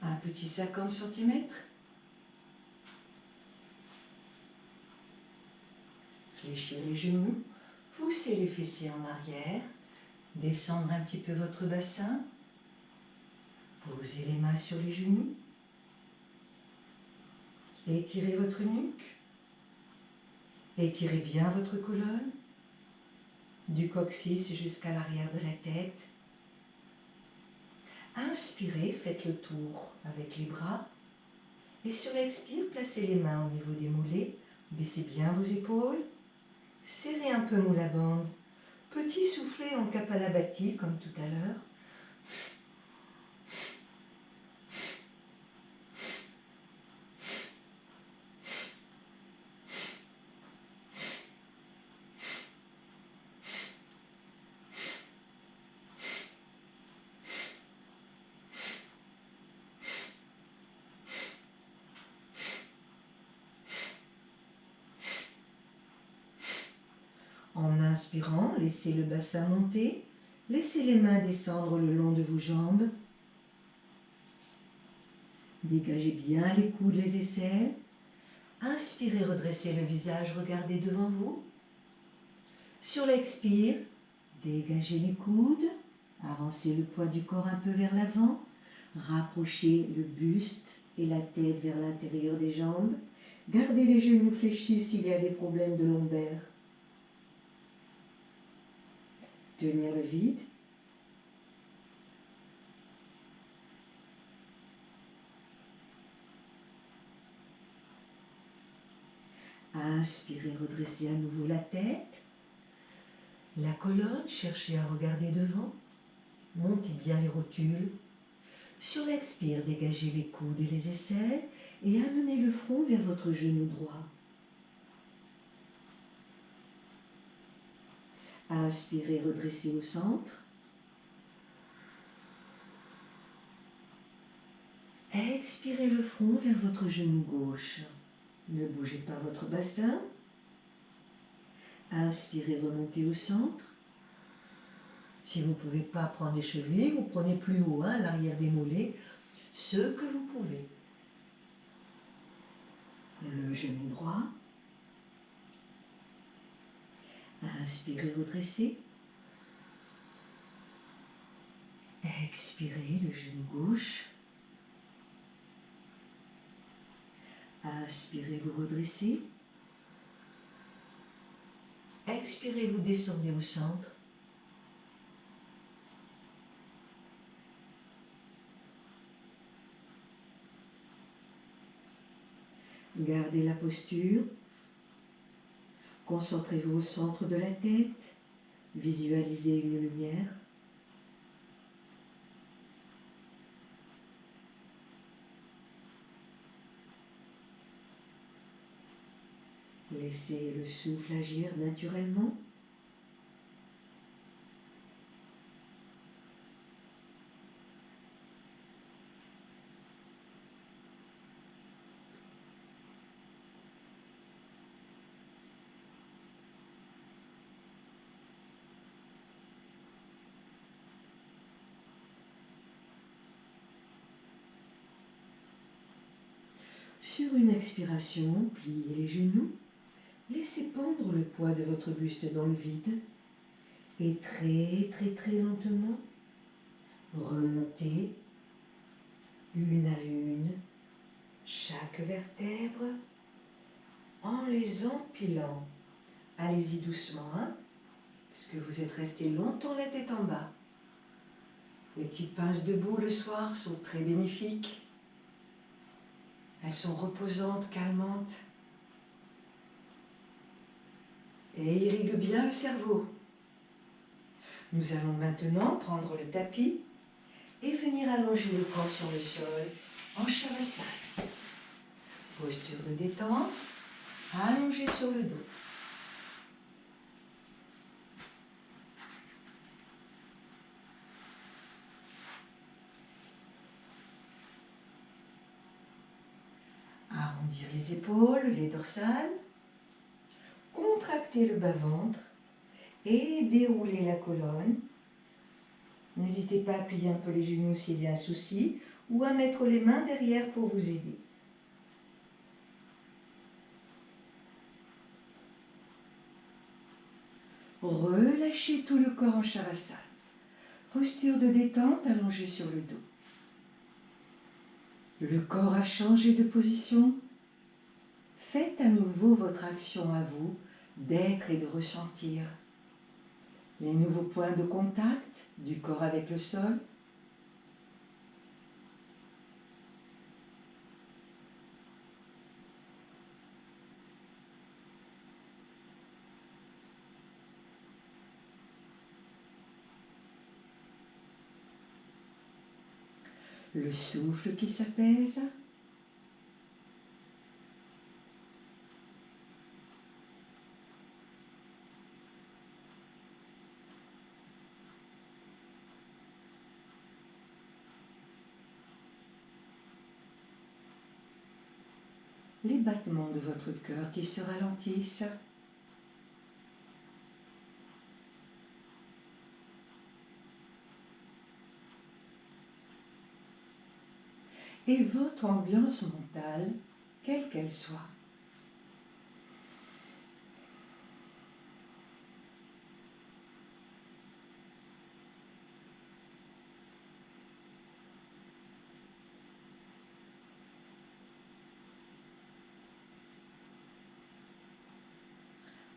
Un petit 50 cm. Fléchir les genoux. Poussez les fessiers en arrière. Descendre un petit peu votre bassin. Posez les mains sur les genoux. Étirez votre nuque. Étirez bien votre colonne. Du coccyx jusqu'à l'arrière de la tête. Inspirez, faites le tour avec les bras. Et sur l'expire, placez les mains au niveau des mollets. Baissez bien vos épaules. Serrez un peu moule à bande. Petit soufflet en Kapalabhati comme tout à l'heure. En inspirant, laissez le bassin monter. Laissez les mains descendre le long de vos jambes. Dégagez bien les coudes, les aisselles. Inspirez, redressez le visage, regardez devant vous. Sur l'expire, dégagez les coudes. Avancez le poids du corps un peu vers l'avant. Rapprochez le buste et la tête vers l'intérieur des jambes. Gardez les genoux fléchis s'il y a des problèmes de lombaire. Tenir le vide. Inspirez, redressez à nouveau la tête. La colonne, cherchez à regarder devant. Montez bien les rotules. Sur l'expire, dégagez les coudes et les aisselles et amenez le front vers votre genou droit. Inspirez, redressez au centre. Expirez le front vers votre genou gauche. Ne bougez pas votre bassin. Inspirez, remontez au centre. Si vous ne pouvez pas prendre les chevilles, vous prenez plus haut, l'arrière des mollets, ce que vous pouvez. Le genou droit. Inspirez, redressez. Expirez, le genou gauche. Inspirez, vous redressez. Expirez, vous descendez au centre. Gardez la posture. Concentrez-vous au centre de la tête. Visualisez une lumière. Laissez le souffle agir naturellement. Sur une expiration, pliez les genoux. Laissez pendre le poids de votre buste dans le vide. Et très lentement, remontez une à une chaque vertèbre en les empilant. Allez-y doucement, hein, puisque vous êtes resté longtemps la tête en bas. Les petites pinces debout le soir sont très bénéfiques. Elles sont reposantes, calmantes et irriguent bien le cerveau. Nous allons maintenant prendre le tapis et venir allonger le corps sur le sol en Shavasana. Posture de détente, allongé sur le dos. Arrondir les épaules, les dorsales. Contractez le bas-ventre et déroulez la colonne. N'hésitez pas à plier un peu les genoux s'il y a un souci ou à mettre les mains derrière pour vous aider. Relâchez tout le corps en Shavasana. Posture de détente allongée sur le dos. Le corps a changé de position. Faites à nouveau votre action à vous d'être et de ressentir. Les nouveaux points de contact du corps avec le sol. Le souffle qui s'apaise. Les battements de votre cœur qui se ralentissent. Et votre ambiance mentale, quelle qu'elle soit.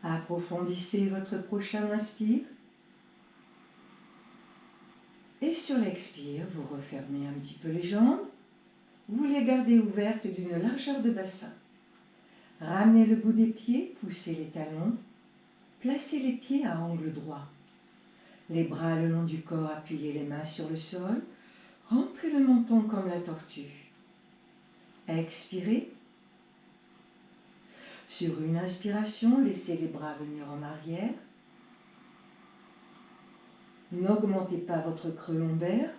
Approfondissez votre prochain inspire. Et sur l'expire, vous refermez un petit peu les jambes. Vous les gardez ouvertes d'une largeur de bassin. Ramenez le bout des pieds, poussez les talons. Placez les pieds à angle droit. Les bras le long du corps, appuyez les mains sur le sol. Rentrez le menton comme la tortue. Expirez. Sur une inspiration, laissez les bras venir en arrière. N'augmentez pas votre creux lombaire.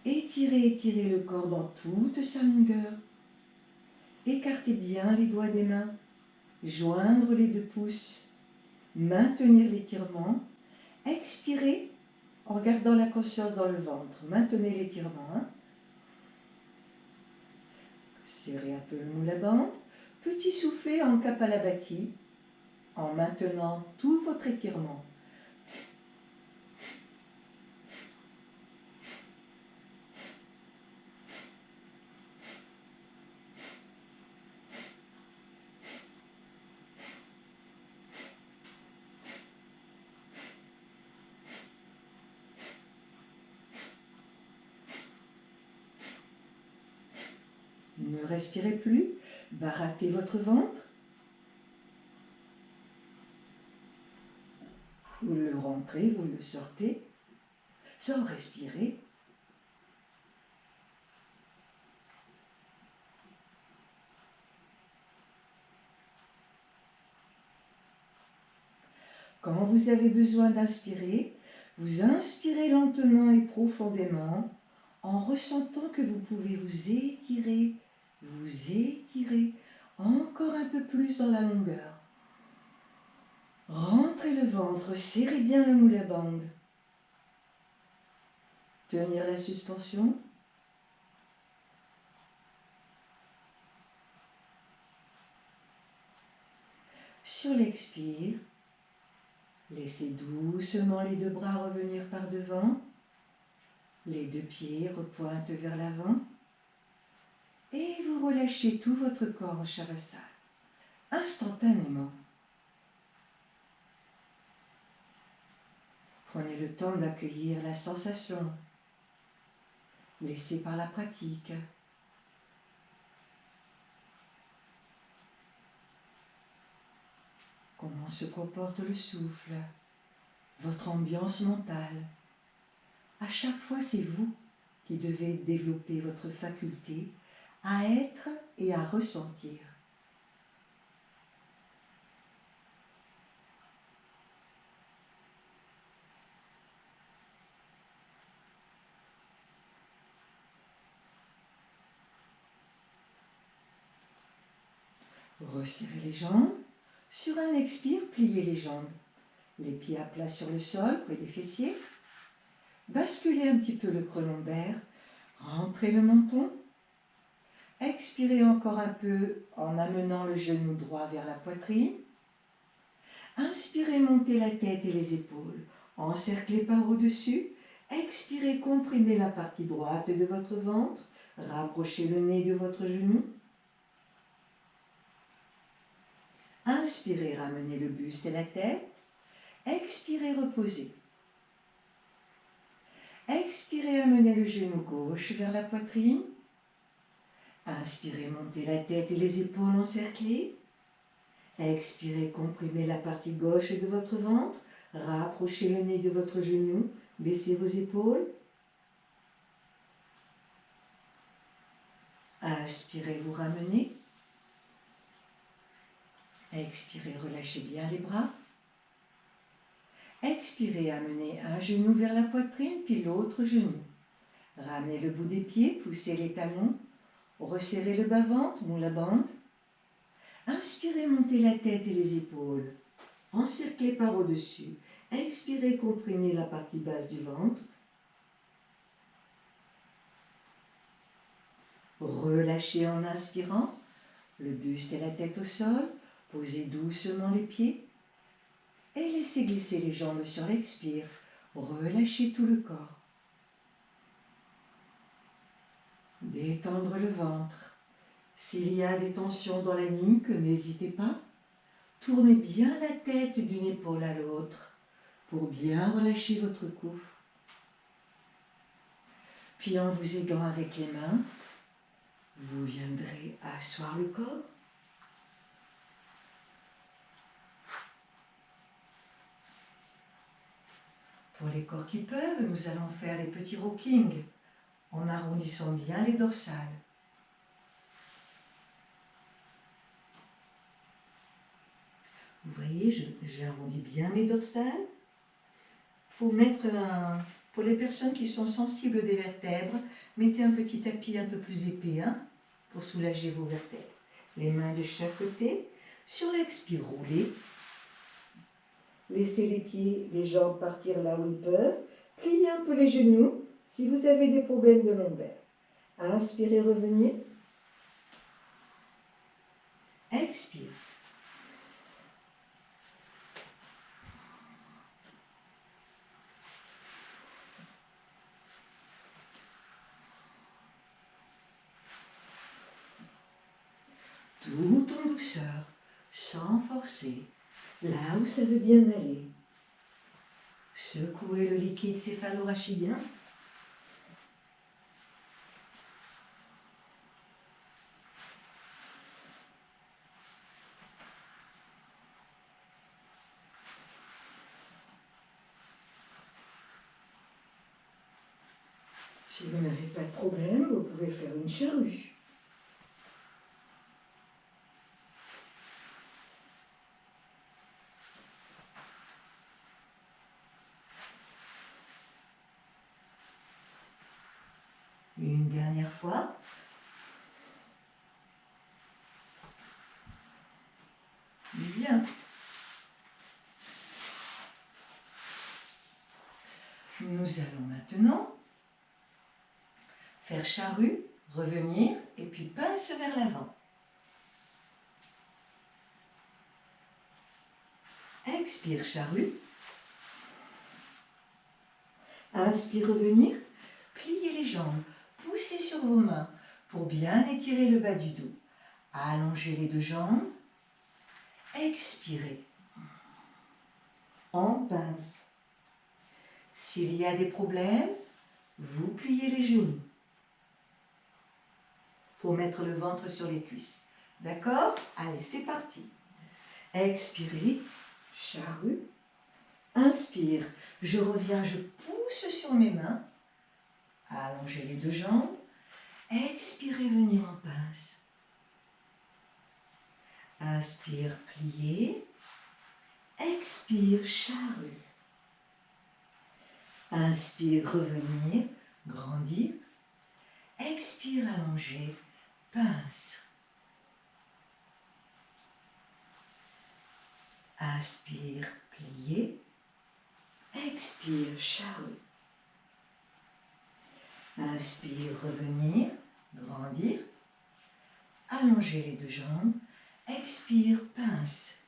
Étirez le corps dans toute sa longueur. Écartez bien les doigts des mains. Joindre les deux pouces. Maintenir l'étirement. Expirez en gardant la conscience dans le ventre. Maintenez l'étirement. Hein. Serrez un peu le mou la bande. Petit soufflet en Kapalabhati en maintenant tout votre étirement. Ne respirez plus, barattez votre ventre. Vous le rentrez, vous le sortez, sans respirer. Quand vous avez besoin d'inspirer, vous inspirez lentement et profondément en ressentant que vous pouvez vous étirer encore un peu plus dans la longueur. Rentrez le ventre, serrez bien le moule à bande. Tenir la suspension. Sur l'expire, laissez doucement les deux bras revenir par devant. Les deux pieds repointent vers l'avant. Et vous relâchez tout votre corps en Shavasana, instantanément. Prenez le temps d'accueillir la sensation, laissée par la pratique. Comment se comporte le souffle, votre ambiance mentale. À chaque fois, c'est vous qui devez développer votre faculté à être et à ressentir. Resserrez les jambes. Sur un expire, pliez les jambes. Les pieds à plat sur le sol, près des fessiers. Basculez un petit peu le creux lombaire. Rentrez le menton. Expirez encore un peu en amenant le genou droit vers la poitrine. Inspirez, montez la tête et les épaules. Encerclez par au-dessus. Expirez, comprimez la partie droite de votre ventre. Rapprochez le nez de votre genou. Inspirez, ramenez le buste et la tête. Expirez, reposez. Expirez, amenez le genou gauche vers la poitrine. Inspirez, montez la tête et les épaules encerclées. Expirez, comprimez la partie gauche de votre ventre. Rapprochez le nez de votre genou. Baissez vos épaules. Inspirez, vous ramenez. Expirez, relâchez bien les bras. Expirez, amenez un genou vers la poitrine, puis l'autre genou. Ramenez le bout des pieds, poussez les talons. Resserrez le bas-ventre, moule la bande. Inspirez, montez la tête et les épaules. Encerclez par au-dessus. Expirez, comprimez la partie basse du ventre. Relâchez en inspirant. Le buste et la tête au sol. Posez doucement les pieds. Et laissez glisser les jambes sur l'expire. Relâchez tout le corps. Détendre le ventre. S'il y a des tensions dans la nuque, n'hésitez pas. Tournez bien la tête d'une épaule à l'autre pour bien relâcher votre cou. Puis en vous aidant avec les mains, vous viendrez asseoir le corps. Pour les corps qui peuvent, nous allons faire les petits rockings en arrondissant bien les dorsales. Vous voyez, j'arrondis bien mes dorsales. Il faut mettre pour les personnes qui sont sensibles des vertèbres, mettez un petit tapis un peu plus épais pour soulager vos vertèbres. Les mains de chaque côté. Sur l'expire, roulez. Laissez les pieds, les jambes partir là où ils peuvent. Pliez un peu les genoux si vous avez des problèmes de lombaire. Inspirez, revenez. Expire. Tout en douceur, sans forcer, là où ça veut bien aller. Secouez le liquide céphalorachidien. Si vous n'avez pas de problème, vous pouvez faire une charrue. Une dernière fois. Bien. Nous allons maintenant faire charrue, revenir et puis pince vers l'avant. Expire, charrue. Inspire, revenir. Pliez les jambes. Poussez sur vos mains pour bien étirer le bas du dos. Allongez les deux jambes. Expirez. En pince. S'il y a des problèmes, vous pliez les genoux pour mettre le ventre sur les cuisses. D'accord? Allez, c'est parti. Expirez, charrue. Inspire, je reviens, je pousse sur mes mains. Allongez les deux jambes. Expirez, venir en pince. Inspire, plier. Expire, charrue. Inspire, revenir, grandir. Expire, allonger, pince. Inspire, plier. Expire, charrue. Inspire, revenir, grandir. Allonger les deux jambes. Expire, pince.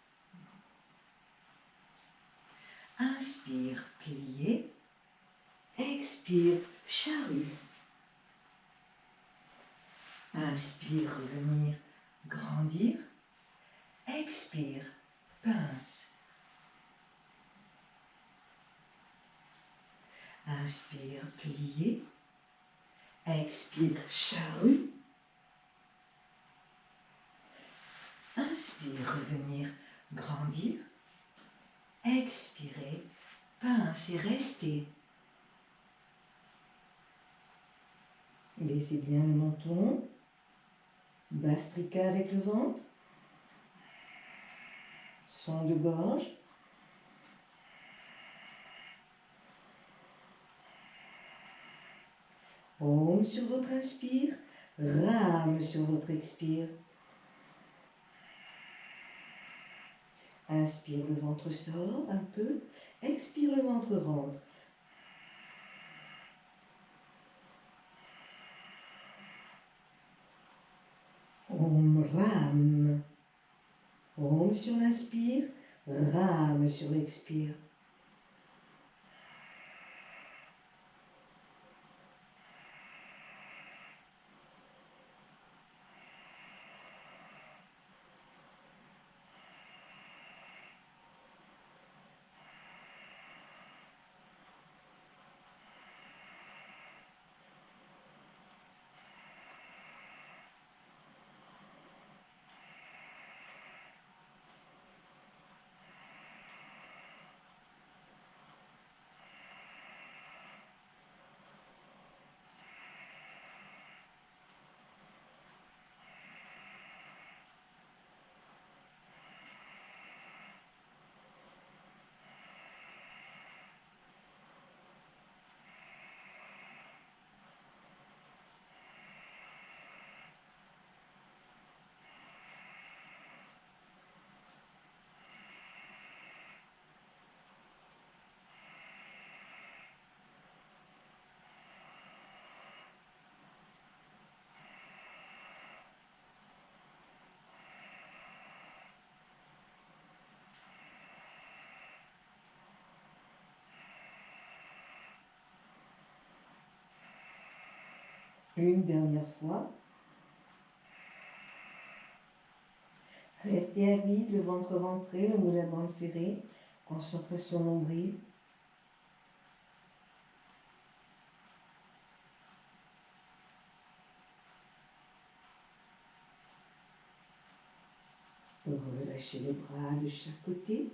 Inspire, plier. Expire, charrue. Inspire, revenir, grandir. Expire, pince. Inspire, plier. Expire, charrue. Inspire, revenir, grandir. Expirez, pince et restez. Laissez bien le menton. Bastrika avec le ventre. Son de gorge. Om sur votre inspire. Ram sur votre expire. Inspire, le ventre sort un peu. Expire, le ventre rentre. Om Ram. Om sur l'inspire. Ram sur l'expire. Une dernière fois. Restez à vide, le ventre rentré, le bout de la bande serré. Concentration nombril. Relâchez les bras de chaque côté.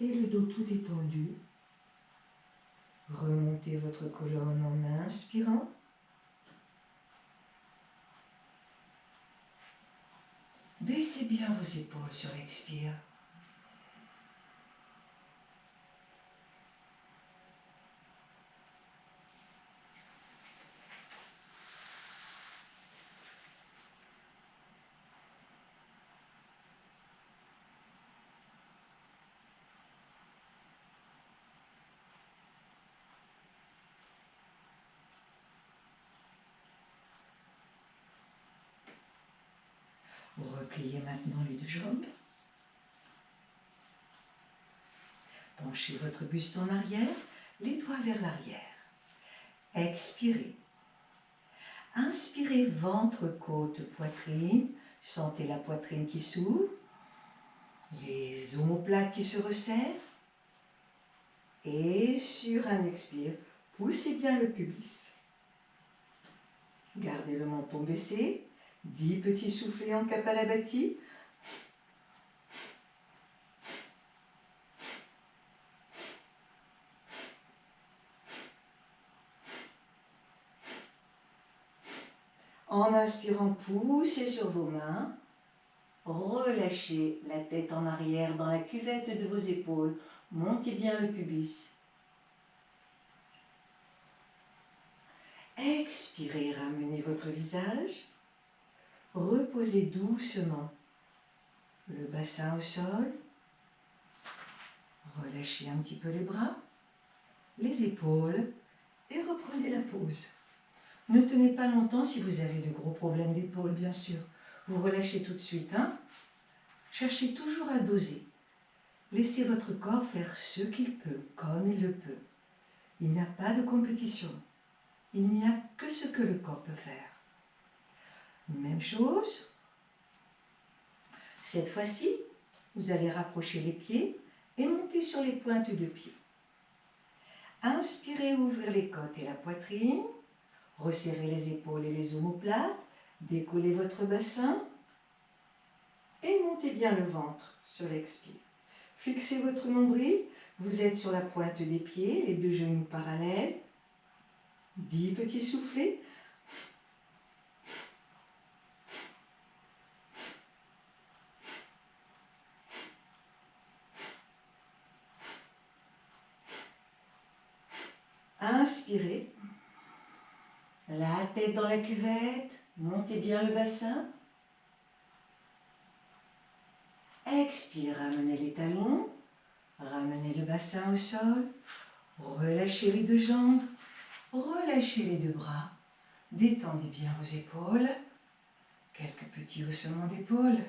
Et le dos tout étendu. Remontez votre colonne en inspirant. Baissez bien vos épaules sur l'expire. Repliez maintenant les deux jambes. Penchez votre buste en arrière, les doigts vers l'arrière. Expirez. Inspirez, ventre, côte, poitrine. Sentez la poitrine qui s'ouvre, les omoplates qui se resserrent. Et sur un expire, poussez bien le pubis. Gardez le menton baissé. 10 petits soufflets en Kapalabhati. En inspirant, poussez sur vos mains. Relâchez la tête en arrière dans la cuvette de vos épaules. Montez bien le pubis. Expirez, ramenez votre visage. Reposez doucement le bassin au sol. Relâchez un petit peu les bras, les épaules et reprenez la pause. Ne tenez pas longtemps si vous avez de gros problèmes d'épaule, bien sûr. Vous relâchez tout de suite. Cherchez toujours à doser. Laissez votre corps faire ce qu'il peut, comme il le peut. Il n'y a pas de compétition. Il n'y a que ce que le corps peut faire. Même chose. Cette fois-ci, vous allez rapprocher les pieds et monter sur les pointes de pied. Inspirez, ouvrez les côtes et la poitrine. Resserrez les épaules et les omoplates. Décollez votre bassin. Et montez bien le ventre sur l'expire. Fixez votre nombril. Vous êtes sur la pointe des pieds, les deux genoux parallèles. 10 petits soufflets. Inspirez. La tête dans la cuvette. Montez bien le bassin. Expire, ramenez les talons. Ramenez le bassin au sol. Relâchez les deux jambes. Relâchez les deux bras. Détendez bien vos épaules. Quelques petits haussements d'épaules.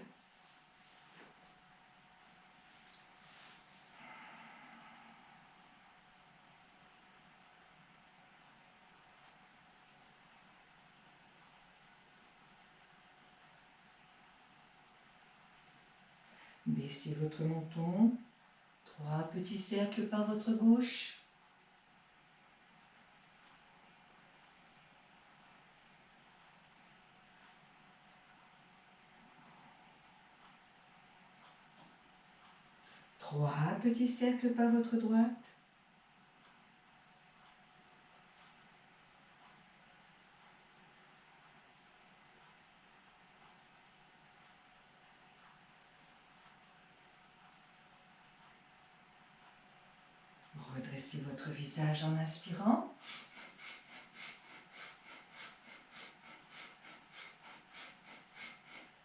Baissez votre menton. 3 petits cercles par votre gauche. Trois petits cercles par votre droite. Redressez votre visage en inspirant.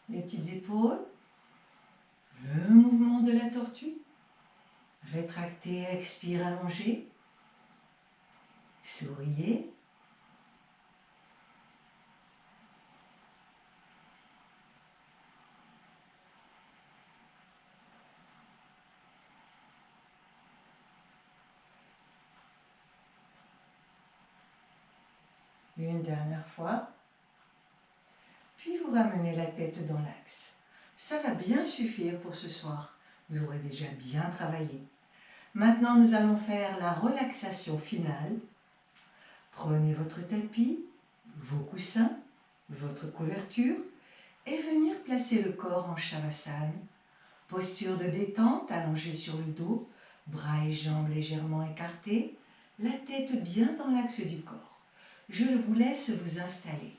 Les petites épaules. Le mouvement de la tortue. Rétractez, expire, allongez. Souriez. Une dernière fois. Puis vous ramenez la tête dans l'axe. Ça va bien suffire pour ce soir. Vous aurez déjà bien travaillé. Maintenant, nous allons faire la relaxation finale. Prenez votre tapis, vos coussins, votre couverture et venir placer le corps en Shavasana. Posture de détente, allongé sur le dos, bras et jambes légèrement écartés. la tête bien dans l'axe du corps. Je vous laisse vous installer.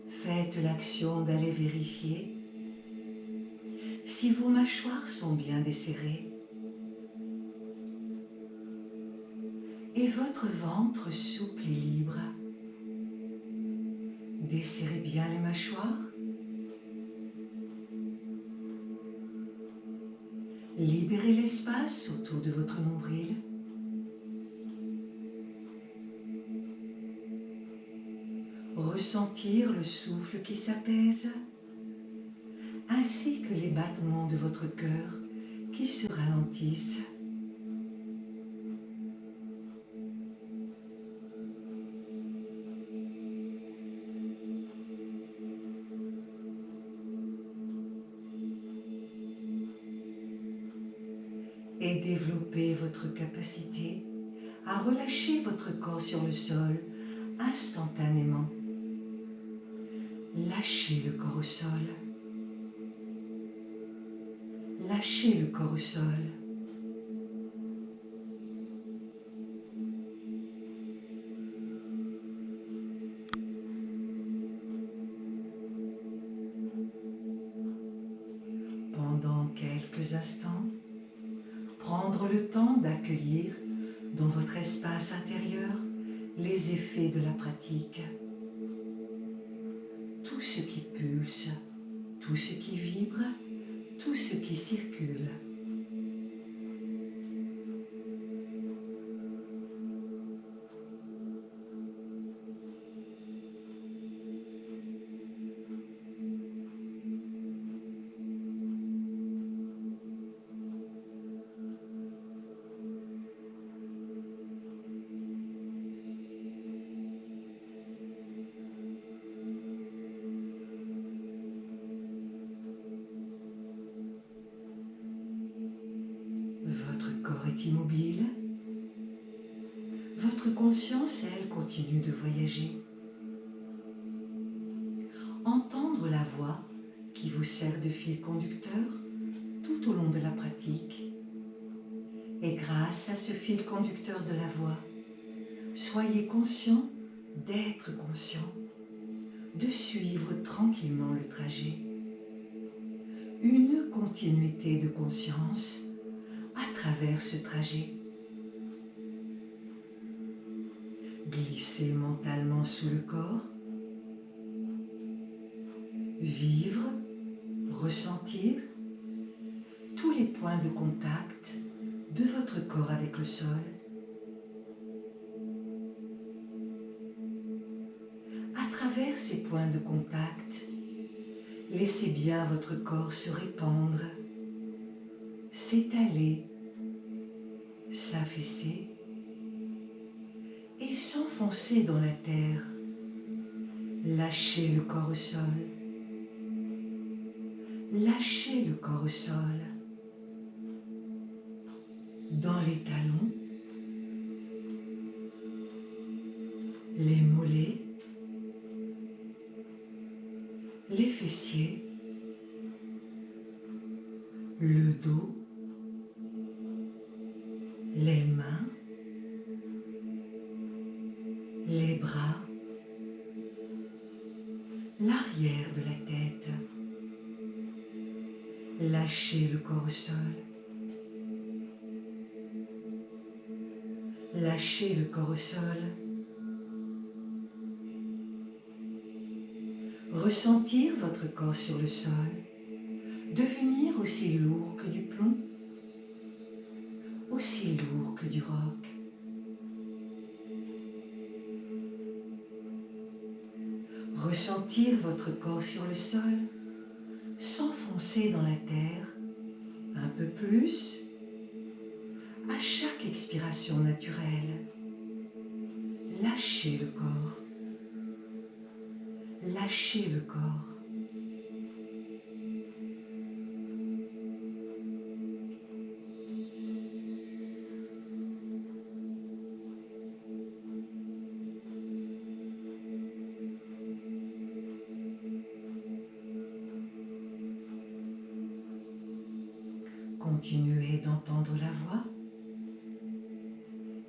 Faites l'action d'aller vérifier si vos mâchoires sont bien desserrées et votre ventre souple et libre. Desserrez bien les mâchoires. Libérez l'espace autour de votre nombril. Ressentir le souffle qui s'apaise, ainsi que les battements de votre cœur qui se ralentissent. Et développez votre capacité à relâcher votre corps sur le sol instantanément. Lâchez le corps au sol. Lâchez le corps au sol. Pendant quelques instants, prendre le temps d'accueillir dans votre espace intérieur les effets de la pratique. Tout ce qui pulse, tout ce qui vibre, tout ce qui circule. Votre corps est immobile. Votre conscience, elle, continue de voyager. Entendre la voix qui vous sert de fil conducteur tout au long de la pratique. Et grâce à ce fil conducteur de la voix, soyez conscient d'être conscient, de suivre tranquillement le trajet. Une continuité de conscience à travers ce trajet. Glissez mentalement sous le corps. Vivre, ressentir tous les points de contact de votre corps avec le sol. À travers ces points de contact, laissez bien votre corps se répandre, s'étaler, s'affaisser et s'enfoncer dans la terre. Lâchez le corps au sol. Lâchez le corps au sol. Dans les talons, les mollets, les fessiers, le dos, les mains, Lâchez le corps au sol. Lâchez le corps au sol. Ressentir votre corps sur le sol, devenir aussi lourd que du plomb, aussi lourd que du roc. Ressentir votre corps sur le sol, s'enfoncer dans la terre un peu plus à chaque expiration naturelle. Lâchez le corps. Lâchez le corps. Continuez d'entendre la voix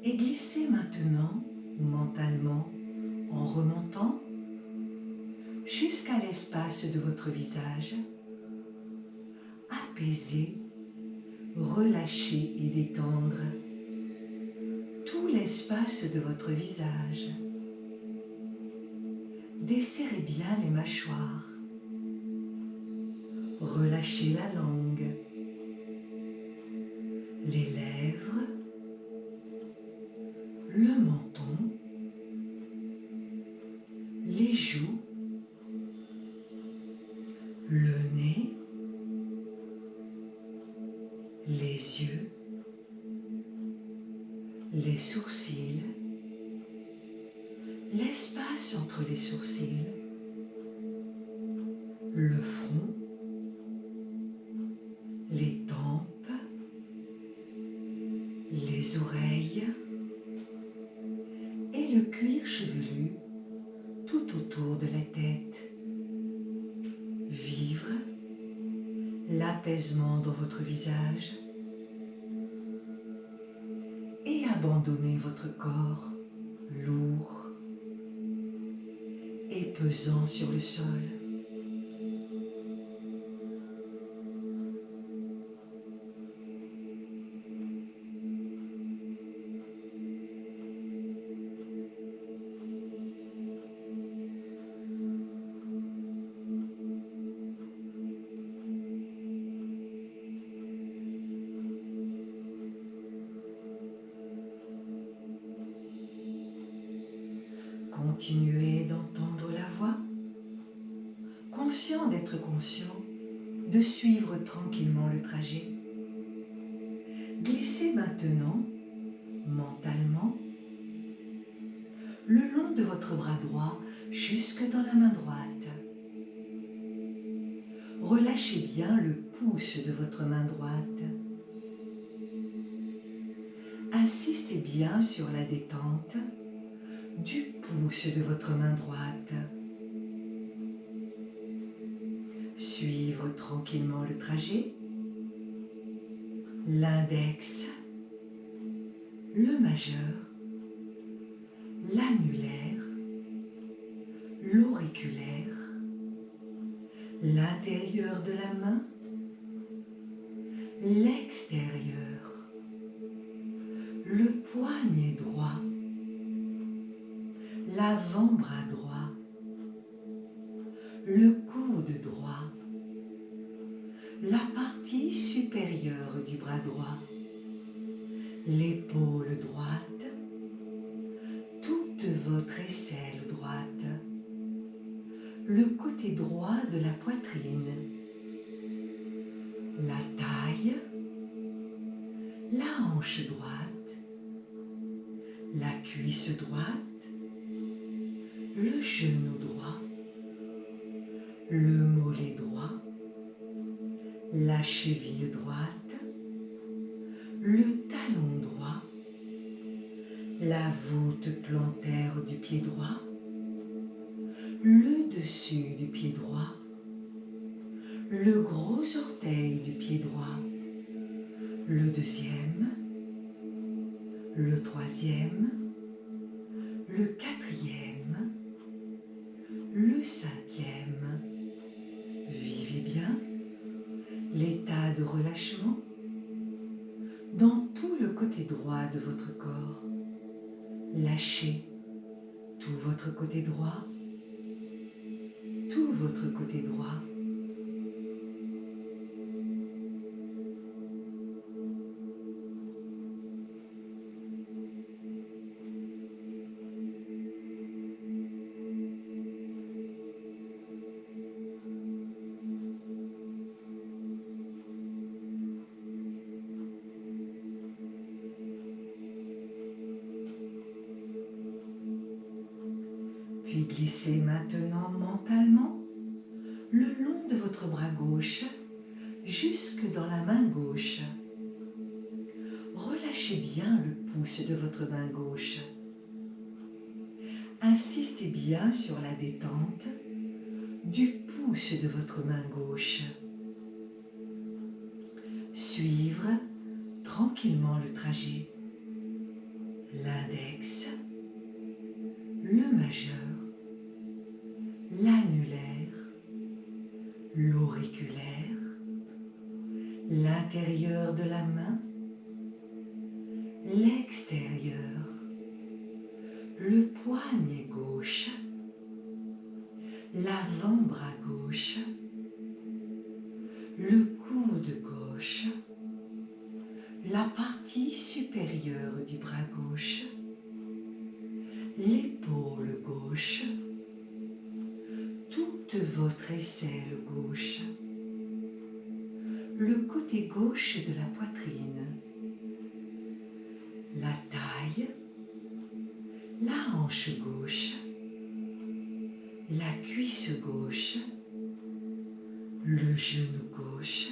et glissez maintenant mentalement en remontant jusqu'à l'espace de votre visage, apaiser, relâcher et détendre tout l'espace de votre visage. Desserrez bien les mâchoires, relâchez la langue, les lèvres, le menton, les joues, le nez, les yeux, les sourcils, l'espace entre les sourcils, le front, les tempes, les oreilles et le cuir chevelu tout autour de la tête. Vivre l'apaisement dans votre visage et abandonner votre corps lourd et pesant sur le sol. Continuez d'entendre la voix, conscient d'être conscient, de suivre tranquillement le trajet. Glissez maintenant, mentalement, le long de votre bras droit jusque dans la main droite. Relâchez bien le pouce de votre main droite. Insistez bien sur la détente du pouce de votre main droite. Suivre tranquillement le trajet. L'index, le majeur, l'annulaire, l'auriculaire, l'intérieur de la main, l'extérieur, le poignet droit, l'avant-bras droit, le coude droit, la partie supérieure du bras droit, l'épaule droite, toute votre aisselle droite, le côté droit de la poitrine, la taille, la hanche droite, la cuisse droite, le genou droit, le mollet droit, la cheville droite, le talon droit, la voûte plantaire du pied droit, le dessus du pied droit, le gros orteil du pied droit, le deuxième, le troisième, le quatrième, le cinquième. Vivez bien l'état de relâchement dans tout le côté droit de votre corps. Lâchez tout votre côté droit, tout votre côté droit. Puis glissez maintenant mentalement le long de votre bras gauche jusque dans la main gauche. Relâchez bien le pouce de votre main gauche. Insistez bien sur la détente du pouce de votre main gauche. Suivre tranquillement le trajet. L'index, le majeur, l'annulaire, l'auriculaire, l'intérieur de la main, l'extérieur, le poignet gauche, l'avant-bras gauche, le coude gauche, la partie supérieure du bras gauche, l'épaule gauche, toute votre aisselle gauche, le côté gauche de la poitrine, la taille, la hanche gauche, la cuisse gauche, le genou gauche,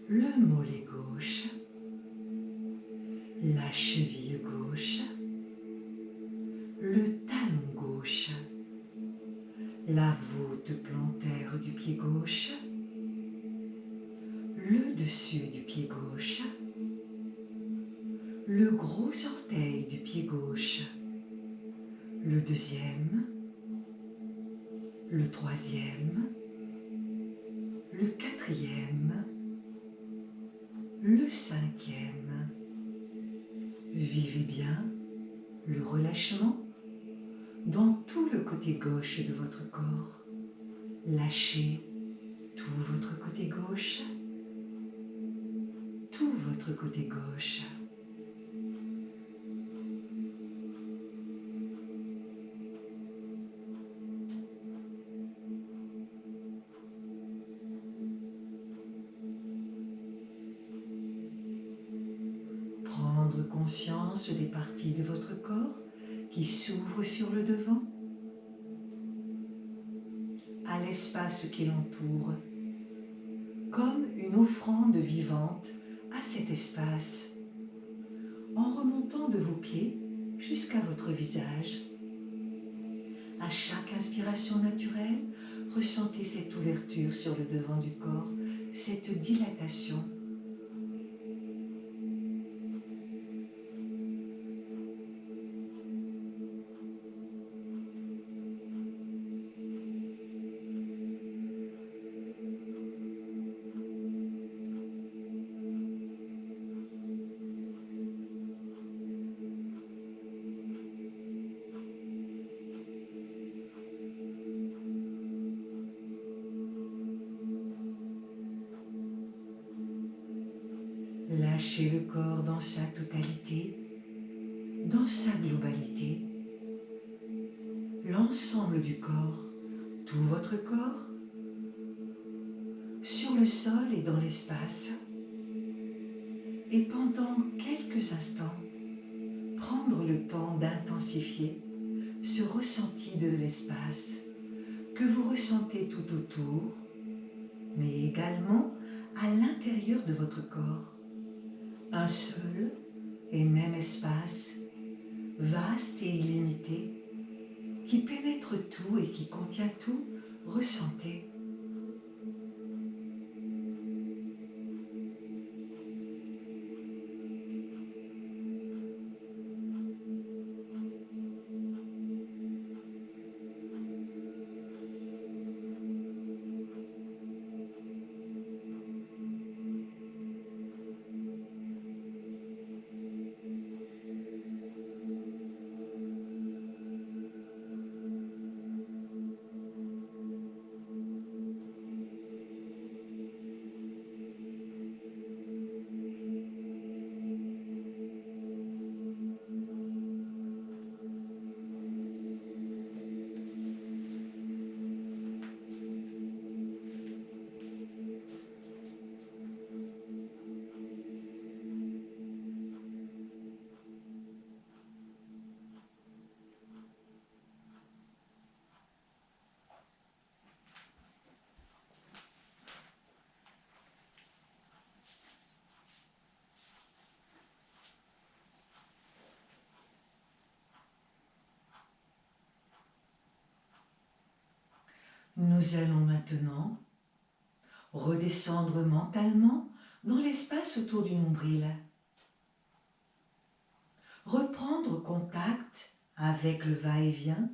le mollet gauche, la cheville gauche, le talon gauche, la voûte plantaire du pied gauche, le dessus du pied gauche, le gros orteil du pied gauche, le deuxième, le troisième, le quatrième, le cinquième. Vivez bien le relâchement dans tout le côté gauche de votre corps. Lâchez tout votre côté gauche, tout votre côté gauche. Prendre conscience des parties de votre corps qui s'ouvrent sur le devant, à l'espace qui l'entoure, comme une offrande vivante à cet espace, en remontant de vos pieds jusqu'à votre visage. À chaque inspiration naturelle, ressentez cette ouverture sur le devant du corps, cette dilatation. Lâchez le corps dans sa totalité, dans sa globalité, l'ensemble du corps, tout votre corps, sur le sol et dans l'espace. Et pendant quelques instants, prendre le temps d'intensifier ce ressenti de l'espace que vous ressentez tout autour, mais également à l'intérieur de votre corps. Un seul et même espace, vaste et illimité, qui pénètre tout et qui contient tout, ressentez. Nous allons maintenant redescendre mentalement dans l'espace autour du nombril. Reprendre contact avec le va-et-vient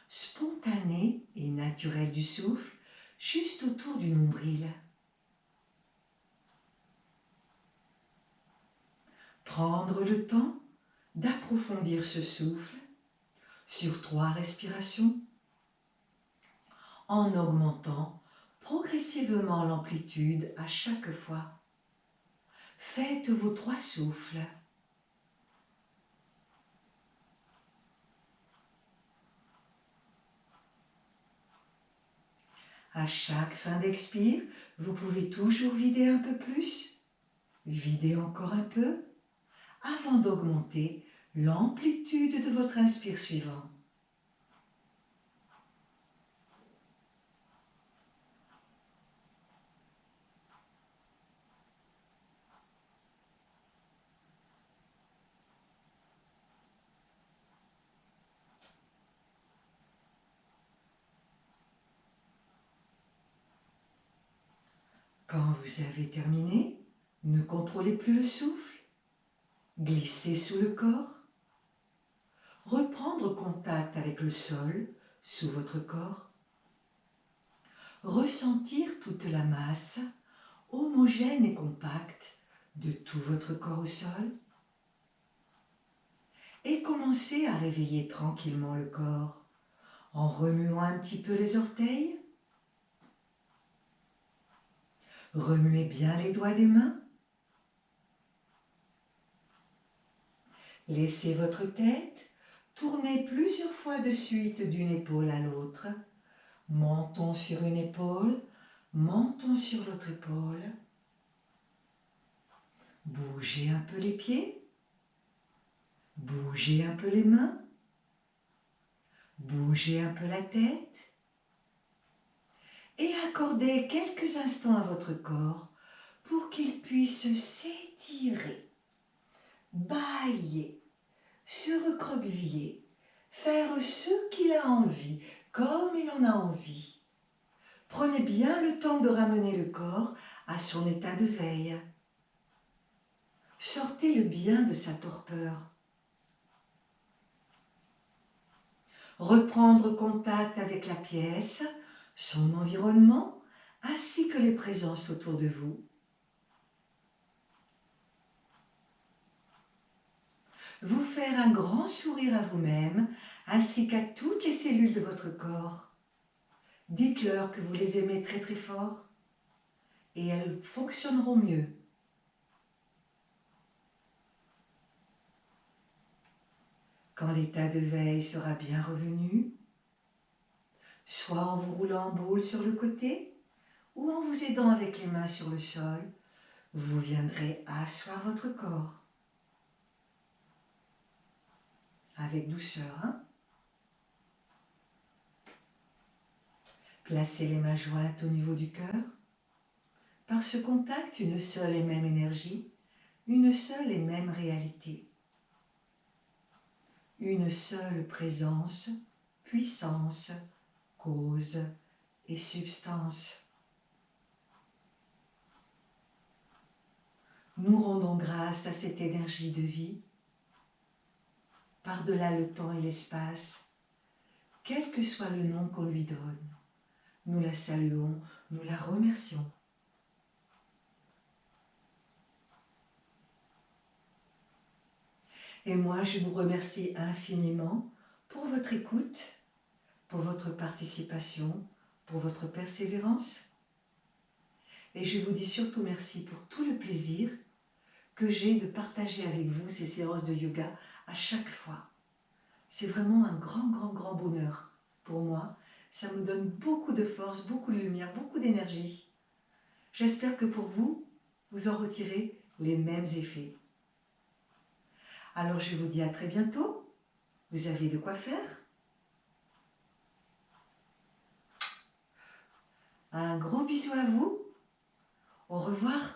spontané et naturel du souffle juste autour du nombril. Prendre le temps d'approfondir ce souffle sur 3 respirations en augmentant progressivement l'amplitude à chaque fois. Faites vos 3 souffles. À chaque fin d'expire, vous pouvez toujours vider un peu plus, vider encore un peu, avant d'augmenter l'amplitude de votre inspire suivant. Quand vous avez terminé, ne contrôlez plus le souffle, glissez sous le corps, reprendre contact avec le sol sous votre corps, ressentir toute la masse homogène et compacte de tout votre corps au sol et commencez à réveiller tranquillement le corps en remuant un petit peu les orteils. Remuez bien les doigts des mains. Laissez votre tête tourner plusieurs fois de suite d'une épaule à l'autre. Menton sur une épaule, menton sur l'autre épaule. Bougez un peu les pieds. Bougez un peu les mains. Bougez un peu la tête. Et accordez quelques instants à votre corps pour qu'il puisse s'étirer, bâiller, se recroqueviller, faire ce qu'il a envie, comme il en a envie. Prenez bien le temps de ramener le corps à son état de veille. Sortez-le bien de sa torpeur. Reprendre contact avec la pièce, son environnement, ainsi que les présences autour de vous. Vous faire un grand sourire à vous-même, ainsi qu'à toutes les cellules de votre corps. Dites-leur que vous les aimez très très fort, et elles fonctionneront mieux. Quand l'état de veille sera bien revenu, soit en vous roulant en boule sur le côté, ou en vous aidant avec les mains sur le sol, vous viendrez asseoir votre corps. Avec douceur, hein? Placez les mains jointes au niveau du cœur. Par ce contact, une seule et même énergie, une seule et même réalité. Une seule présence, puissance, cause et substance. Nous rendons grâce à cette énergie de vie, par-delà le temps et l'espace, quel que soit le nom qu'on lui donne. Nous la saluons, nous la remercions. Et moi, je vous remercie infiniment pour votre écoute, pour votre participation, pour votre persévérance. Et je vous dis surtout merci pour tout le plaisir que j'ai de partager avec vous ces séances de yoga à chaque fois. C'est vraiment un grand bonheur pour moi. Ça me donne beaucoup de force, beaucoup de lumière, beaucoup d'énergie. J'espère que pour vous, vous en retirez les mêmes effets. Alors je vous dis à très bientôt. Vous avez de quoi faire. Un gros bisou à vous. Au revoir.